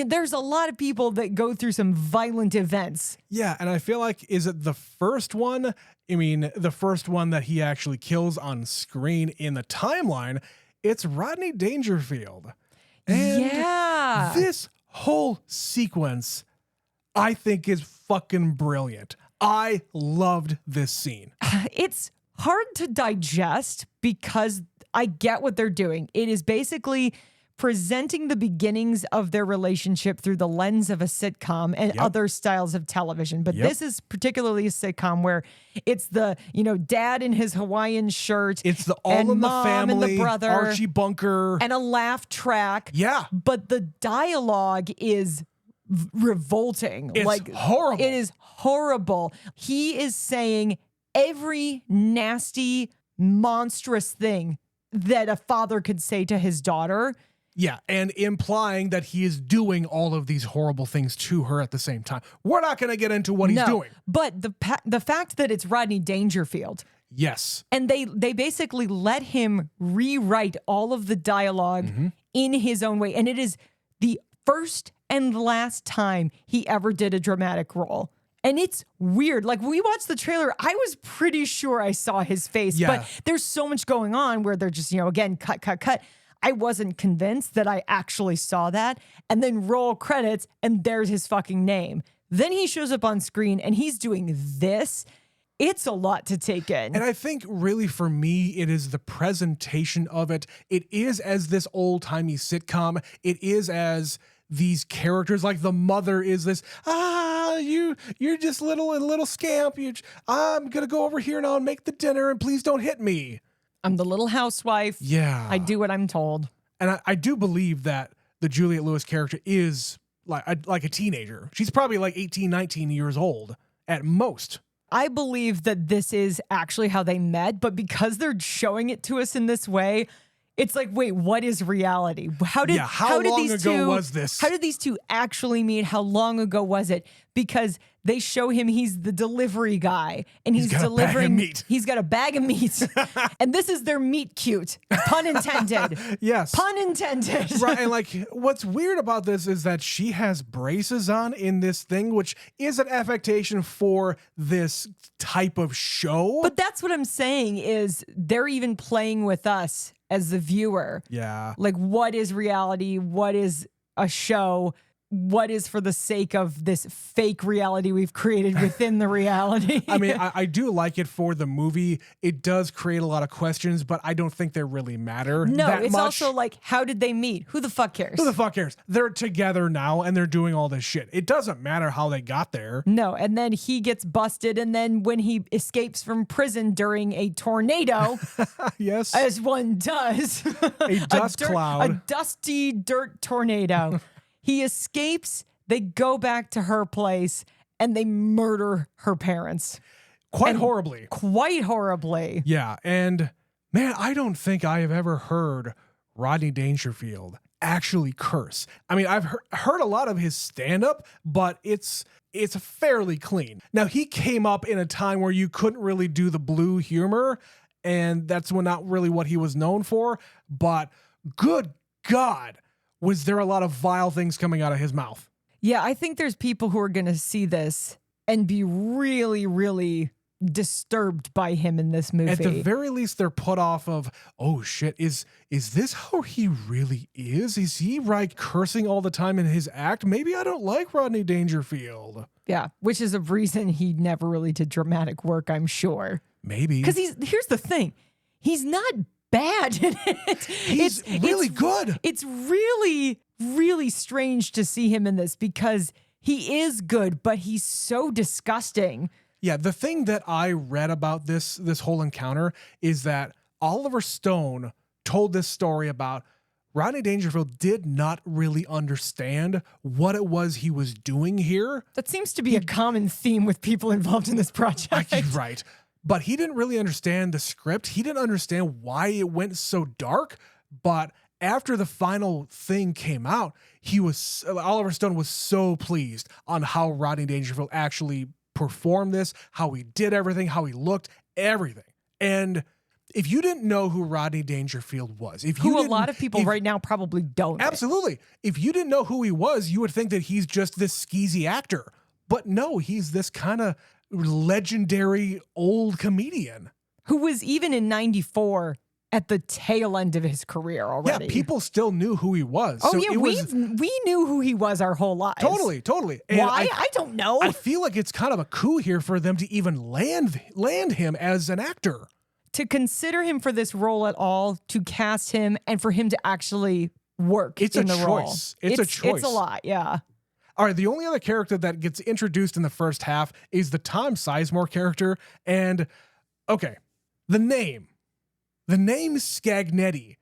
There's a lot of people that go through some violent events. Yeah, and I feel like, is it the first one? I mean, the first one that he actually kills on screen in the timeline, it's Rodney Dangerfield. And yeah. this whole sequence, I think, is fucking brilliant. I loved this scene. It's hard to digest because I get what they're doing. It is basically presenting the beginnings of their relationship through the lens of a sitcom and other styles of television. But this is particularly a sitcom where it's the, dad in his Hawaiian shirt. It's the and All in the mom Family, and the brother, Archie Bunker. and a laugh track. Yeah. But the dialogue is revolting. It's horrible. It is horrible. He is saying every nasty, monstrous thing that a father could say to his daughter. Yeah, and implying that he is doing all of these horrible things to her at the same time. We're not going to get into what he's doing. But the fact that it's Rodney Dangerfield, Yes. and they basically let him rewrite all of the dialogue in his own way, and it is the first and last time he ever did a dramatic role. And it's weird. Like, we watched the trailer, I was pretty sure I saw his face, Yeah. but there's so much going on where they're just, again, cut. I wasn't convinced that I actually saw that. And then roll credits, and there's his fucking name. Then he shows up on screen, and he's doing this. It's a lot to take in. And I think really for me, it is the presentation of it. It is as this old-timey sitcom. It is as these characters, like the mother is this, you're just little scamp. I'm going to go over here now and make the dinner, and please don't hit me. I'm the little housewife. Yeah. I do what I'm told. And I do believe that the Juliette Lewis character is like a teenager. She's probably like 18, 19 years old at most. I believe that this is actually how they met, but because they're showing it to us in this way, it's like, wait, what is reality? How did long these ago two, was this? How did these two actually meet? How long ago was it? Because they show him he's the delivery guy, and he's got a bag of delivering meat. He's got a bag of meat, and this is their meat cute. Pun intended. Yes. Pun intended. Right, and like what's weird about this is that she has braces on in this thing, which is an affectation for this type of show. But that's what I'm saying is they're even playing with us as the viewer. yeah. Like, what is reality? What is a show? What is for the sake of this fake reality we've created within the reality? I mean, I do like it for the movie. It does create a lot of questions, but I don't think they really matter no, that it's much. also like, how did they meet? Who the fuck cares? Who the fuck cares? They're together now, and they're doing all this shit. It doesn't matter how they got there. No, and then he gets busted, and then when he escapes from prison during a tornado, Yes. as one does, A dust cloud. a dusty dirt tornado, he escapes. They go back to her place, and they murder her parents Quite horribly. quite horribly. Yeah, and man, I don't think I have ever heard Rodney Dangerfield actually curse. I mean, I've heard a lot of his stand-up, but it's fairly clean. Now, he came up in a time where you couldn't really do the blue humor, and that's not really what he was known for, but good God, was there a lot of vile things coming out of his mouth. Yeah, I think there's people who are going to see this and be really, really disturbed by him in this movie. At the very least, they're put off of, oh shit, is this how he really is? Is he like cursing all the time in his act? Maybe I don't like Rodney Dangerfield. Yeah, which is a reason he never really did dramatic work, I'm sure. Maybe. Because here's the thing. He's not bad in it. He's really good. It's really, really strange to see him in this because he is good, but he's so disgusting. Yeah, the thing that I read about this whole encounter is that Oliver Stone told this story about Rodney Dangerfield did not really understand what it was he was doing here. That seems to be a common theme with people involved in this project. Right. But he didn't really understand the script. He didn't understand why it went so dark. But after the final thing came out, Oliver Stone was so pleased on how Rodney Dangerfield actually performed this, how he did everything, how he looked, everything. And if you didn't know who Rodney Dangerfield was, who a lot of people right now probably don't. Absolutely. If you didn't know who he was, you would think that he's just this skeezy actor. But no, he's this kind of legendary old comedian. Who was even in 94 at the tail end of his career already. Yeah, people still knew who he was. Oh, So yeah, we knew who he was our whole lives. Totally. And why? I don't know. I feel like it's kind of a coup here for them to even land him as an actor. To consider him for this role at all, to cast him, and for him to actually work in the role. It's a choice. It's a lot, yeah. All right, the only other character that gets introduced in the first half is the Tom Sizemore character. And, okay, the name Scagnetti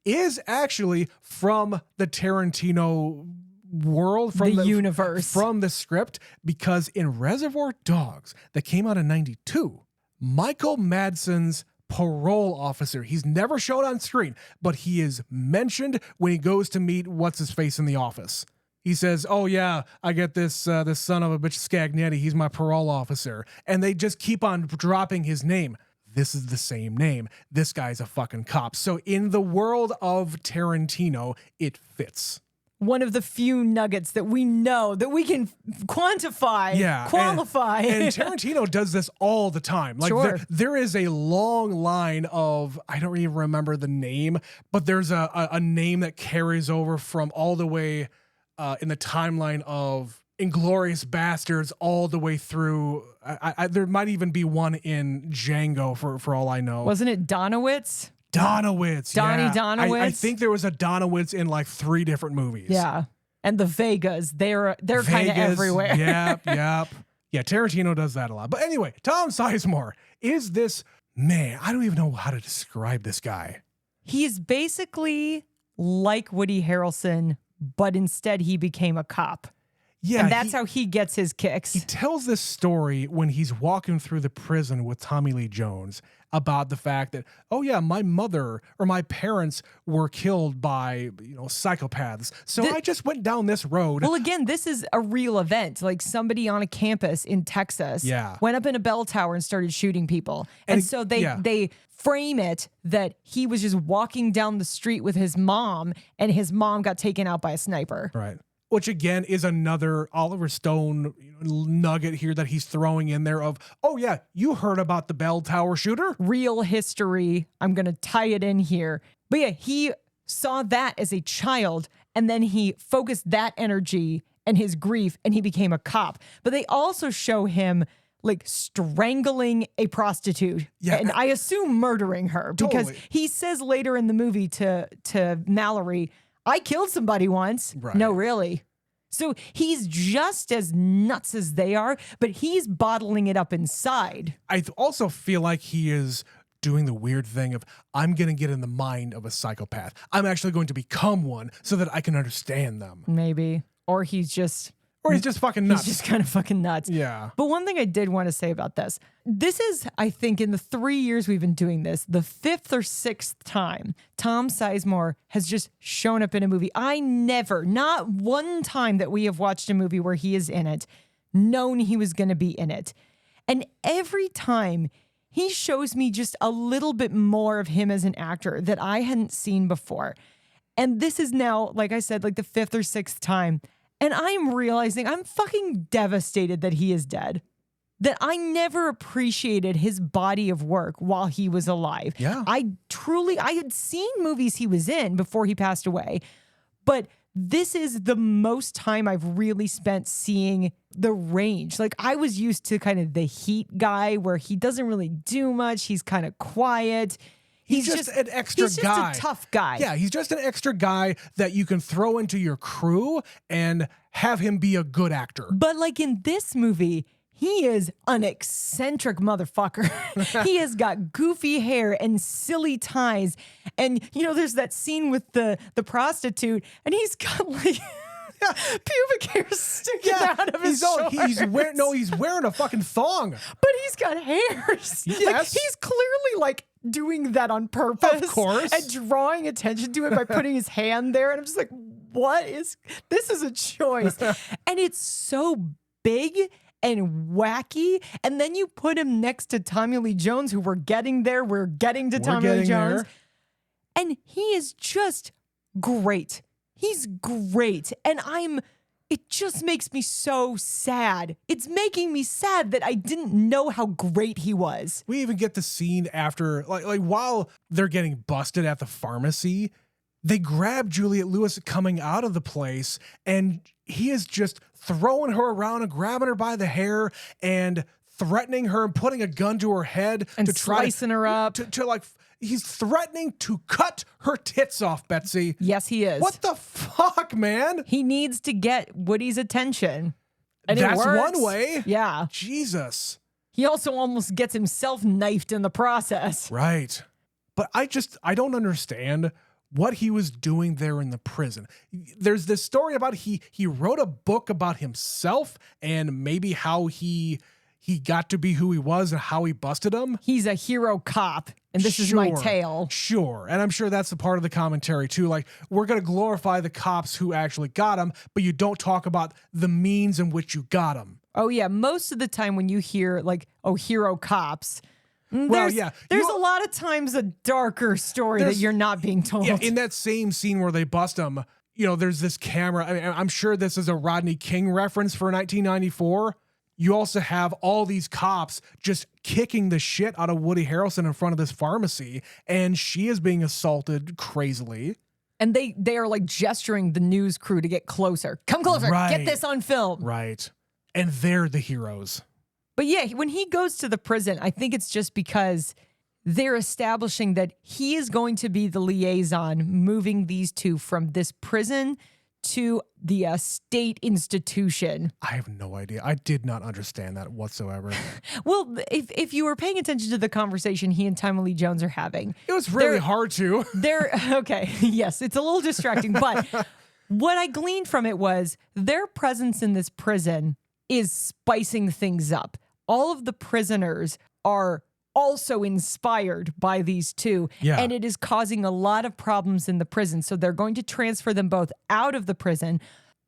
is actually from the Tarantino world, from the universe, from the script, because in Reservoir Dogs that came out in 92, Michael Madsen's parole officer, he's never shown on screen, but he is mentioned when he goes to meet what's-his-face in the office. He says, oh yeah, I get this son of a bitch Scagnetti, he's my parole officer. And they just keep on dropping his name. This is the same name. This guy's a fucking cop. So in the world of Tarantino, it fits. One of the few nuggets that we know that we can quantify, qualify. And Tarantino does this all the time. Like sure. there is a long line of, I don't even remember the name, but there's a name that carries over from all the way in the timeline of Inglourious Bastards all the way through. There might even be one in Django for all I know. Wasn't it Donowitz? Donowitz. Donnie Donowitz. I think there was a Donowitz in like 3 different movies. Yeah. And the Vegas, they're kind of everywhere. Yep. Yeah, Tarantino does that a lot. But anyway, Tom Sizemore is this man. I don't even know how to describe this guy. He's basically like Woody Harrelson, but instead he became a cop. Yeah, and that's how he gets his kicks. He tells this story when he's walking through the prison with Tommy Lee Jones about the fact that, oh yeah, my mother or my parents were killed by, psychopaths. So I just went down this road. Well, again, this is a real event. Like somebody on a campus in Texas went up in a bell tower and started shooting people. And so they frame it that he was just walking down the street with his mom and his mom got taken out by a sniper. Right. Which again is another Oliver Stone nugget here that he's throwing in there of, oh yeah, you heard about the bell tower shooter? Real history. I'm going to tie it in here. But yeah, he saw that as a child and then he focused that energy and his grief and he became a cop. But they also show him like strangling a prostitute and I assume murdering her because he says later in the movie to Mallory, I killed somebody once. Right. No, really. So he's just as nuts as they are, but he's bottling it up inside. I also feel like he is doing the weird thing of, I'm going to get in the mind of a psychopath. I'm actually going to become one so that I can understand them. Maybe. Or he's just fucking nuts. He's just kind of fucking nuts. Yeah. But one thing I did want to say about this is, I think, in the 3 years we've been doing this, the 5th or 6th time Tom Sizemore has just shown up in a movie. I never, not one time that we have watched a movie where he is in it, known he was going to be in it. And every time he shows me just a little bit more of him as an actor that I hadn't seen before. And this is now, like I said, like the 5th or 6th time. And I'm realizing I'm fucking devastated that he is dead. that I never appreciated his body of work while he was alive. Yeah. I had seen movies he was in before he passed away, but this is the most time I've really spent seeing the range. Like, I was used to kind of the Heat guy where he doesn't really do much. He's kind of quiet. He's just an extra guy. He's just a tough guy. Yeah, he's just an extra guy that you can throw into your crew and have him be a good actor. But like in this movie, he is an eccentric motherfucker. He has got goofy hair and silly ties. And, you know, there's that scene with the prostitute, and he's got like pubic hair sticking out of his shorts. He's wearing a fucking thong. But he's got hairs. Like, Yes. he's clearly like doing that on purpose. Of course. And drawing attention to it by putting his hand there. And I'm just like, this is a choice. And it's so big and wacky. And then you put him next to Tommy Lee Jones, who we're getting to Tommy Lee Jones. And he is just great. He's great. And it just makes me so sad. It's making me sad that I didn't know how great he was. We even get the scene after, like while they're getting busted at the pharmacy, they grab Juliette Lewis coming out of the place, and he is just throwing her around and grabbing her by the hair and threatening her and putting a gun to her head And to try slicing her up. He's threatening to cut her tits off, Betsy. Yes, he is. What the fuck, man? He needs to get Woody's attention. And it That's works. one way. Yeah. Jesus. He also almost gets himself knifed in the process. Right. But I don't understand what he was doing there in the prison. There's this story about he wrote a book about himself and maybe how he got to be who he was and how he busted him. He's a hero cop, and this is my tale. Sure. And I'm sure that's a part of the commentary too. Like, we're going to glorify the cops who actually got him, but you don't talk about the means in which you got him. Oh, yeah. Most of the time when you hear, like, hero cops, Well, there's a lot of times a darker story that you're not being told. Yeah, in that same scene where they bust him, you know, there's this camera. I mean, I'm sure this is a Rodney King reference for 1994. You also have all these cops just kicking the shit out of Woody Harrelson in front of this pharmacy, and she is being assaulted crazily. And they are like gesturing the news crew to get closer. Come closer. Right. Get this on film. Right. And they're the heroes. But yeah, when he goes to the prison, I think it's just because they're establishing that he is going to be the liaison moving these two from this prison to the state institution. I have no idea. I did not understand that whatsoever. Well, if you were paying attention to the conversation he and Tommy Lee Jones are having, It was really hard to. they're okay. Yes, it's a little distracting, but what I gleaned from it was their presence in this prison is spicing things up. All of the prisoners are also inspired by these two. Yeah. And it is causing a lot of problems in the prison. So they're going to transfer them both out of the prison.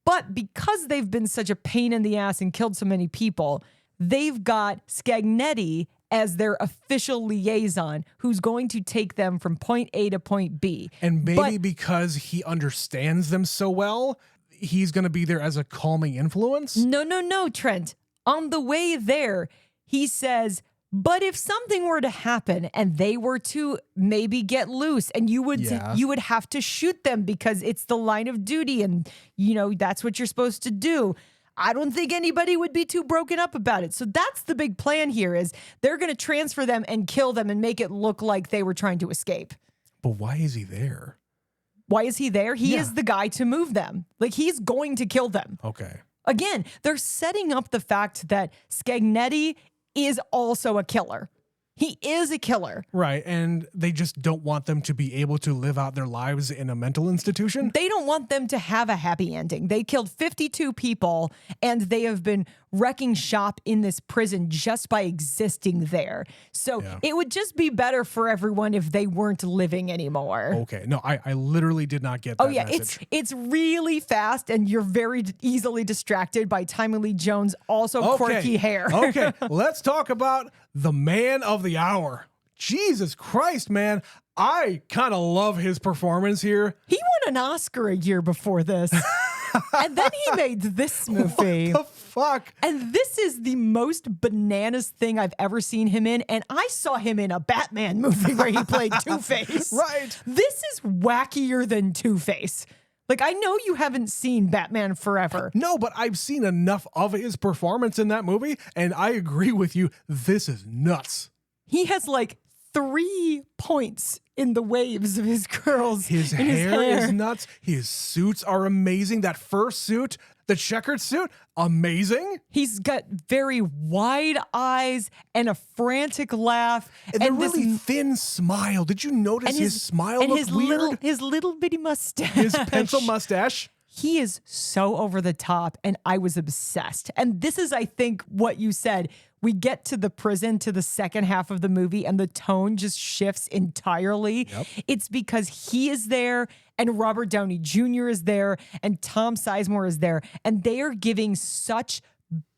But because they've been such a pain in the ass and killed so many people, they've got Scagnetti as their official liaison who's going to take them from point A to point B. And maybe because he understands them so well, he's going to be there as a calming influence. No, Trent. On the way there, he says, but if something were to happen and they were to maybe get loose and you would have to shoot them because it's the line of duty and, you know, that's what you're supposed to do. I don't think anybody would be too broken up about it. So that's the big plan here is they're going to transfer them and kill them and make it look like they were trying to escape. But why is he there? Why is he there? He Yeah. is the guy to move them. Like, he's going to kill them. Okay. Again, they're setting up the fact that Scagnetti is also a killer. He is a killer. Right. And they just don't want them to be able to live out their lives in a mental institution. They don't want them to have a happy ending. They killed 52 people and they have been wrecking shop in this prison just by existing there. So it would just be better for everyone if they weren't living anymore. Okay. No, I literally did not get that message. It's really fast and you're very easily distracted by Tommy Lee Jones' also quirky hair. Okay, let's talk about the man of the hour. Jesus Christ, man. I kind of love his performance here. He won an Oscar a year before this. And then he made this movie. The fuck? And this is the most bananas thing I've ever seen him in. And I saw him in a Batman movie where he played Two-Face. Right. This is wackier than Two-Face. Like, I know you haven't seen Batman Forever. No, but I've seen enough of his performance in that movie, and I agree with you. This is nuts. He has like 3 points in the waves of his curls. His in hair his is nuts. His suits are amazing. That first suit, the checkered suit, amazing. He's got very wide eyes and a frantic laugh. And a this really thin smile. Did you notice his smile and looked weird? his little bitty mustache. His pencil mustache. He is so over the top, and I was obsessed. And this is, I think, what you said. We get to the prison to the second half of the movie, and the tone just shifts entirely. Yep. It's because he is there, and Robert Downey Jr. is there, and Tom Sizemore is there, and they are giving such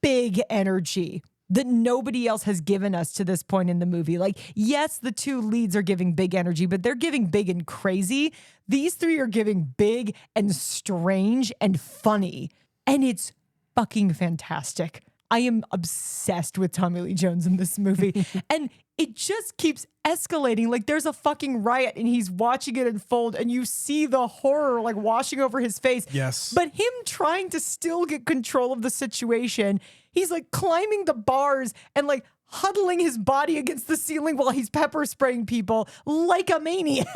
big energy that nobody else has given us to this point in the movie. Like, yes, the 2 leads are giving big energy, but they're giving big and crazy. These 3 are giving big and strange and funny. And it's fucking fantastic. I am obsessed with Tommy Lee Jones in this movie. And it just keeps escalating. Like, there's a fucking riot and he's watching it unfold, and you see the horror like washing over his face. Yes. But him trying to still get control of the situation, he's like climbing the bars and like huddling his body against the ceiling while he's pepper spraying people like a maniac.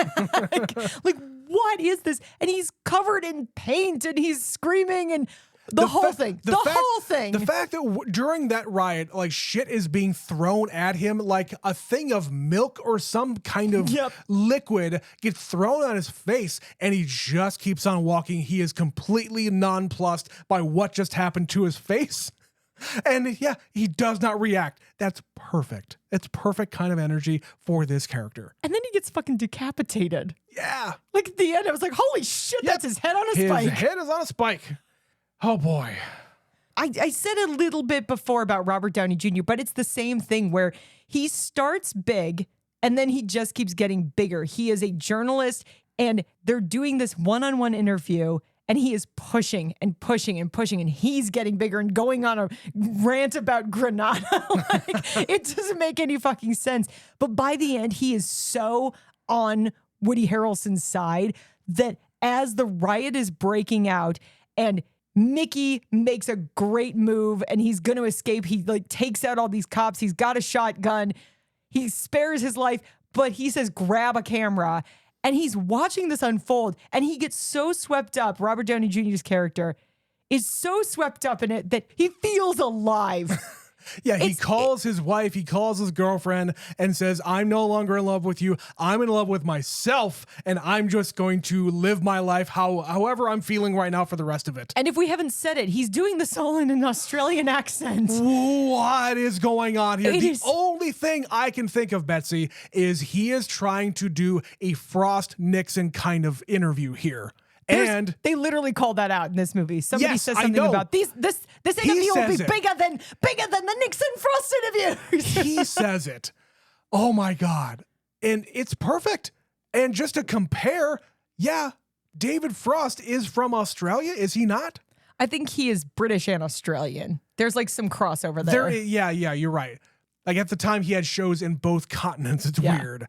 Like, what is this? And he's covered in paint and he's screaming and the whole thing. The fact that during that riot, like, shit is being thrown at him, like a thing of milk or some kind of liquid gets thrown on his face, and he just keeps on walking. He is completely nonplussed by what just happened to his face. And yeah, he does not react. That's perfect. It's perfect kind of energy for this character. And then he gets fucking decapitated. Yeah. Like, at the end, I was like, holy shit, that's his head on a spike. His head is on a spike. Oh boy. I said a little bit before about Robert Downey Jr., but it's the same thing where he starts big and then he just keeps getting bigger. He is a journalist and they're doing this one-on-one interview and he is pushing and pushing and pushing and he's getting bigger and going on a rant about Granada. Like, it doesn't make any fucking sense. But by the end, he is so on Woody Harrelson's side that as the riot is breaking out and Mickey makes a great move and he's going to escape. He like takes out all these cops. He's got a shotgun. He spares his life, but he says, grab a camera. And he's watching this unfold and he gets so swept up. Robert Downey Jr.'s character is so swept up in it that he feels alive. Yeah, he calls his wife, he calls his girlfriend and says, I'm no longer in love with you. I'm in love with myself, and I'm just going to live my life however I'm feeling right now for the rest of it. And if we haven't said it, he's doing this all in an Australian accent. What is going on here? The only thing I can think of, Betsy, is he is trying to do a Frost Nixon kind of interview here. And they literally called that out in this movie. Somebody Yes, says I something know. about this interview will be says it. bigger than the Nixon Frost interview. he says it. Oh my God. And it's perfect. And just to compare, yeah, David Frost is from Australia, is he not? I think he is British and Australian. There's like some crossover there. Yeah, you're right. Like at the time he had shows in both continents. It's weird.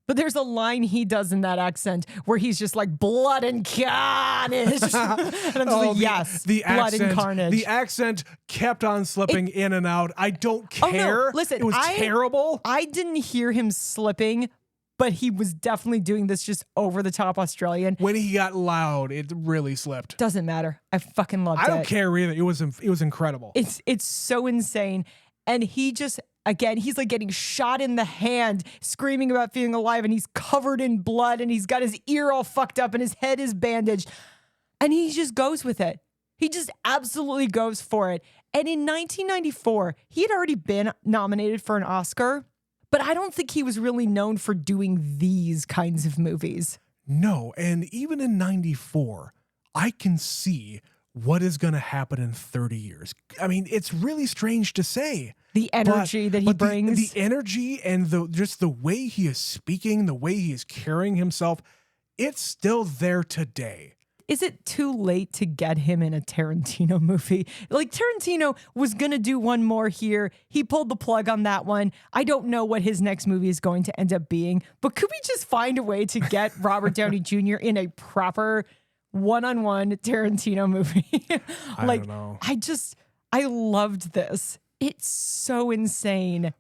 But there's a line he does in that accent where he's just like blood and carnage. And I'm just like, yes, the blood accent, and carnage. The accent kept on slipping in and out. I don't care. Oh, no. Listen, it was terrible. I didn't hear him slipping, but he was definitely doing this just over the top Australian. When he got loud, it really slipped. Doesn't matter. I fucking loved it. I don't care either. It was incredible. It's so insane. And he just, again, he's like getting shot in the hand, screaming about feeling alive, and he's covered in blood, and he's got his ear all fucked up, and his head is bandaged. And he just goes with it. He just absolutely goes for it. And in 1994, he had already been nominated for an Oscar, but I don't think he was really known for doing these kinds of movies. No, and even in 94, I can see what is going to happen in 30 years. I mean, it's really strange to say. The energy that he brings. The energy and just the way he is speaking, the way he is carrying himself, it's still there today. is it too late to get him in a Tarantino movie? Like, Tarantino was going to do one more here. He pulled the plug on that one. I don't know what his next movie is going to end up being, but could we just find a way to get Robert Downey Jr. in a proper one-on-one Tarantino movie? I don't know. I loved this. It's so insane.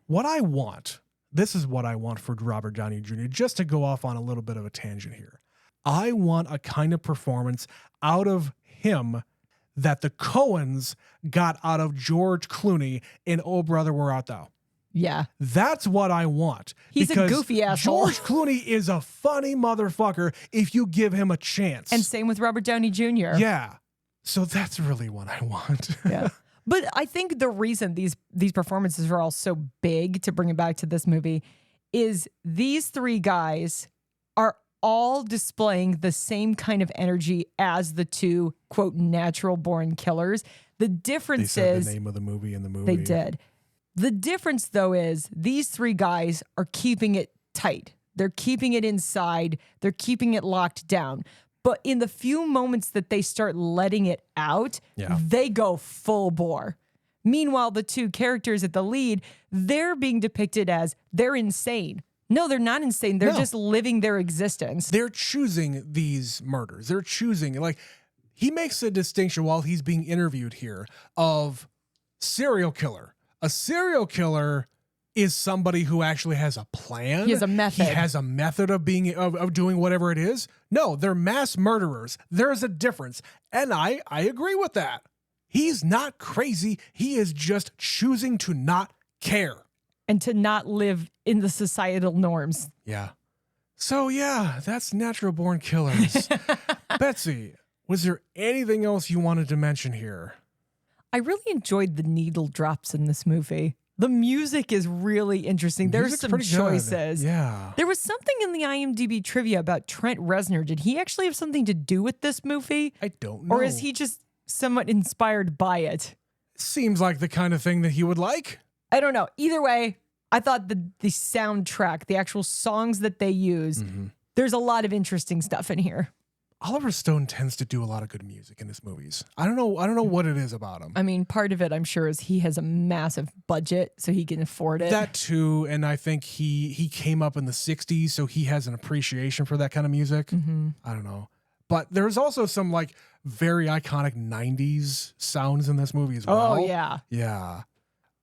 This is what I want for Robert Downey Jr., just to go off on a little bit of a tangent here. I want a kind of performance out of him that the Coens got out of George Clooney in Oh Brother, Where Art Thou? Yeah. That's what I want. He's a because goofy asshole. George Clooney is a funny motherfucker if you give him a chance. And same with Robert Downey Jr. Yeah. So that's really what I want. Yeah. But I think the reason these performances are all so big, to bring it back to this movie, is these three guys are all displaying the same kind of energy as the two, quote, natural born killers. The difference They said is the name of the movie in the movie. they did. The difference, though, is these three guys are keeping it tight. They're keeping it inside. They're keeping it locked down. But in the few moments that they start letting it out, Yeah. they go full bore. Meanwhile, the two characters at the lead, they're being depicted as they're insane. No, they're not insane. They're No. just living their existence. They're choosing these murders. They're choosing, like, he makes a distinction while he's being interviewed here of serial killer. A serial killer is somebody who actually has a plan. He has a method. He has a method of doing whatever it is. No, they're mass murderers. There's a difference. And I agree with that. He's not crazy. He is just choosing to not care. And to not live in the societal norms. Yeah. So yeah, that's Natural Born Killers. Betsy, was there anything else you wanted to mention here? I really enjoyed the needle drops in this movie. The music is really interesting. There's Music's some pretty good. choices. Yeah. There was something in the IMDb trivia about Trent Reznor. Did he actually have something to do with this movie? I don't know. Or is he just somewhat inspired by it? Seems like the kind of thing that he would like. I don't know. Either way, I thought the soundtrack, the actual songs that they use, there's a lot of interesting stuff in here. Oliver Stone tends to do a lot of good music in his movies. I don't know what it is about him. I mean, part of it, I'm sure, is he has a massive budget, so he can afford it. That too, and I think he came up in the 60s, so he has an appreciation for that kind of music. I don't know. But there's also some like very iconic 90s sounds in this movie as well. Oh, yeah. Yeah.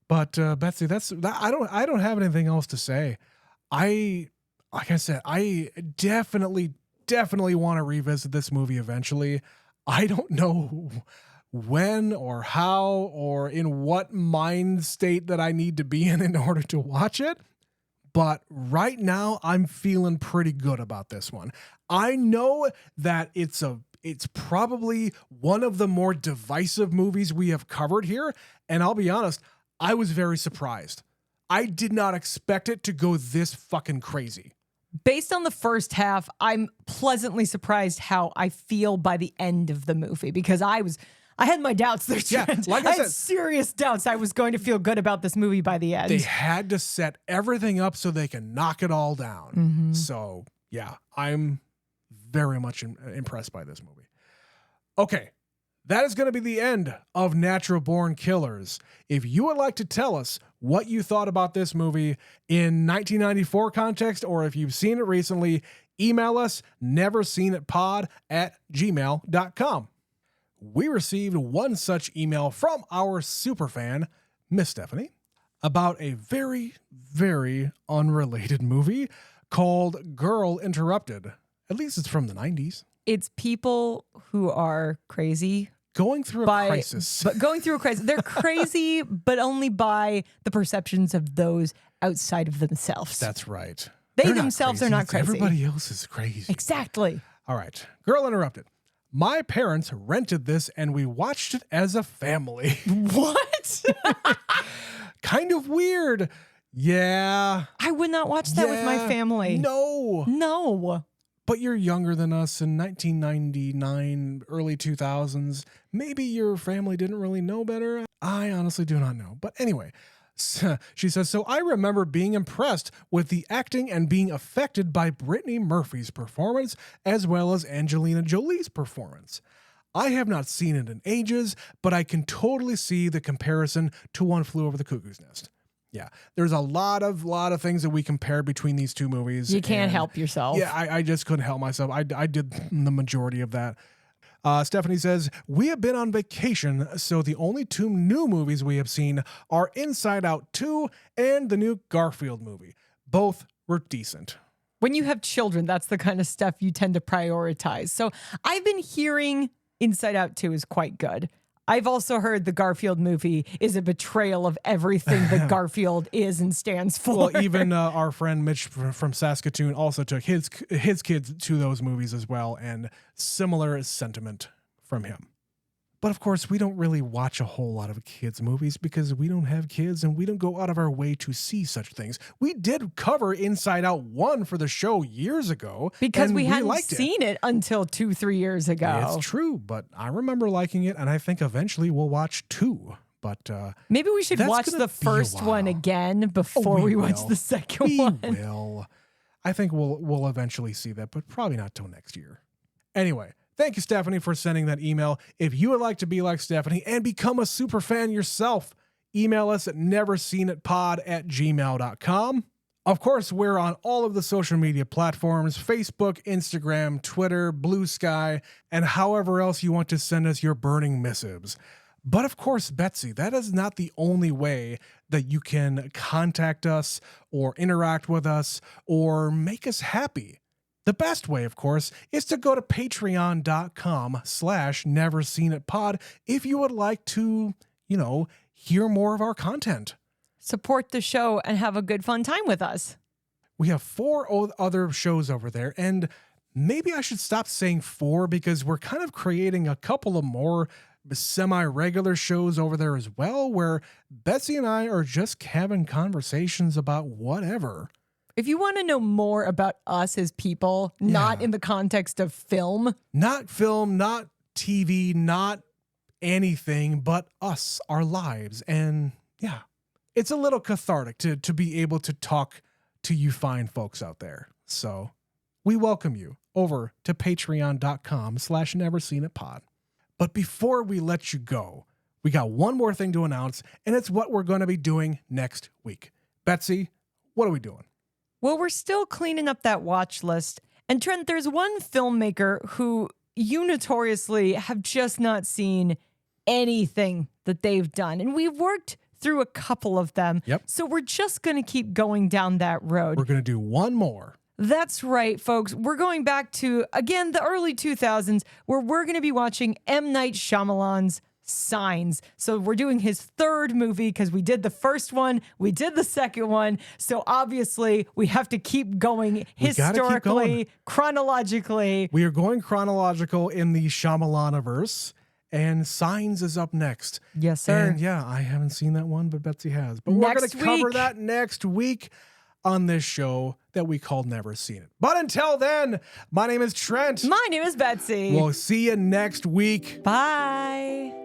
But Betsy, I don't have anything else to say. Like I said, I definitely want to revisit this movie eventually. I don't know when or how or in what mind state that I need to be in order to watch it. But right now I'm feeling pretty good about this one. I know that it's probably one of the more divisive movies we have covered here. And I'll be honest, I was very surprised. I did not expect it to go this fucking crazy. Based on the first half, I'm pleasantly surprised how I feel by the end of the movie, because I had my doubts there. Yeah, like I I had said, serious doubts I was going to feel good about this movie by the end. they had to set everything up so they can knock it all down. So yeah, I'm very much impressed by this movie. Okay. That is going to be the end of Natural Born Killers. If you would like to tell us what you thought about this movie in 1994 context, or if you've seen it recently, email us neverseenitpod@gmail.com. We received one such email from our superfan, Miss Stephanie, about a very, very unrelated movie called Girl Interrupted. At least it's from the 90s. It's people who are crazy. Going through a crisis. But going through a crisis. They're crazy, but only by the perceptions of those outside of themselves. That's right. They They're not themselves are not crazy. Everybody else is crazy. Exactly. All right. Girl Interrupted. My parents rented this and we watched it as a family. What? Kind of weird. Yeah. I would not watch that with my Yeah. family. No. No. But you're younger than us in 1999, early 2000s. Maybe your family didn't really know better. I honestly do not know. But anyway, She says, so I remember being impressed with the acting and being affected by Brittany Murphy's performance as well as Angelina Jolie's performance. I have not seen it in ages, but I can totally see the comparison to One Flew Over the Cuckoo's Nest. Yeah, there's a lot of things that we compare between these two movies. You can't help yourself. Yeah, I just couldn't help myself. I did the majority of that. Stephanie says, we have been on vacation, so the only two new movies we have seen are Inside Out 2 and the new Garfield movie. Both were decent. When you have children, that's the kind of stuff you tend to prioritize. So I've been hearing Inside Out 2 is quite good. I've also heard the Garfield movie is a betrayal of everything that Garfield is and stands for. Well, even our friend Mitch from Saskatoon also took his kids to those movies as well, and similar sentiment from him. But of course, we don't really watch a whole lot of kids' movies because we don't have kids and we don't go out of our way to see such things. We did cover Inside Out 1 for the show years ago. Because we hadn't liked seen it until 2-3 years ago. It's true, but I remember liking it, and I think eventually we'll watch 2. But maybe we should watch the first one again before we watch the second one. We will. I think we'll eventually see that, but probably not till next year. Anyway. Thank you, Stephanie, for sending that email. If you would like to be like Stephanie and become a super fan yourself, email us at neverseenitpod@gmail.com. Of course, we're on all of the social media platforms, Facebook, Instagram, Twitter, Blue Sky, and however else you want to send us your burning missives. But of course, Betsy, that is not the only way that you can contact us or interact with us or make us happy. The best way, of course, is to go to patreon.com/neverseenitpod if you would like to, hear more of our content. Support the show and have a good fun time with us. We have 4 other shows over there, and maybe I should stop saying 4 because we're kind of creating a couple of more semi-regular shows over there as well, where Betsy and I are just having conversations about whatever. If you want to know more about us as people, not in the context of film. Not film, not TV, not anything, but us, our lives. And yeah, it's a little cathartic to be able to talk to you fine folks out there. So we welcome you over to patreon.com/neverseenitpod. But before we let you go, we got one more thing to announce, and it's what we're going to be doing next week. Betsy, what are we doing? Well, we're still cleaning up that watch list. And Trent, there's one filmmaker who you notoriously have just not seen anything that they've done. And we've worked through a couple of them. Yep. So we're just going to keep going down that road. We're going to do one more. That's right, folks. We're going back to, again, the early 2000s, where we're going to be watching M. Night Shyamalan's Signs. So we're doing his third movie because we did the first one, we did the second one. So obviously we have to keep going historically, chronologically. We are going chronological in the Shyamalaniverse, and Signs is up next. Yes, sir. And yeah, I haven't seen that one, but Betsy has. But we're going to cover that next week on this show that we called Never Seen It. But until then, my name is Trent. My name is Betsy. We'll see you next week. Bye.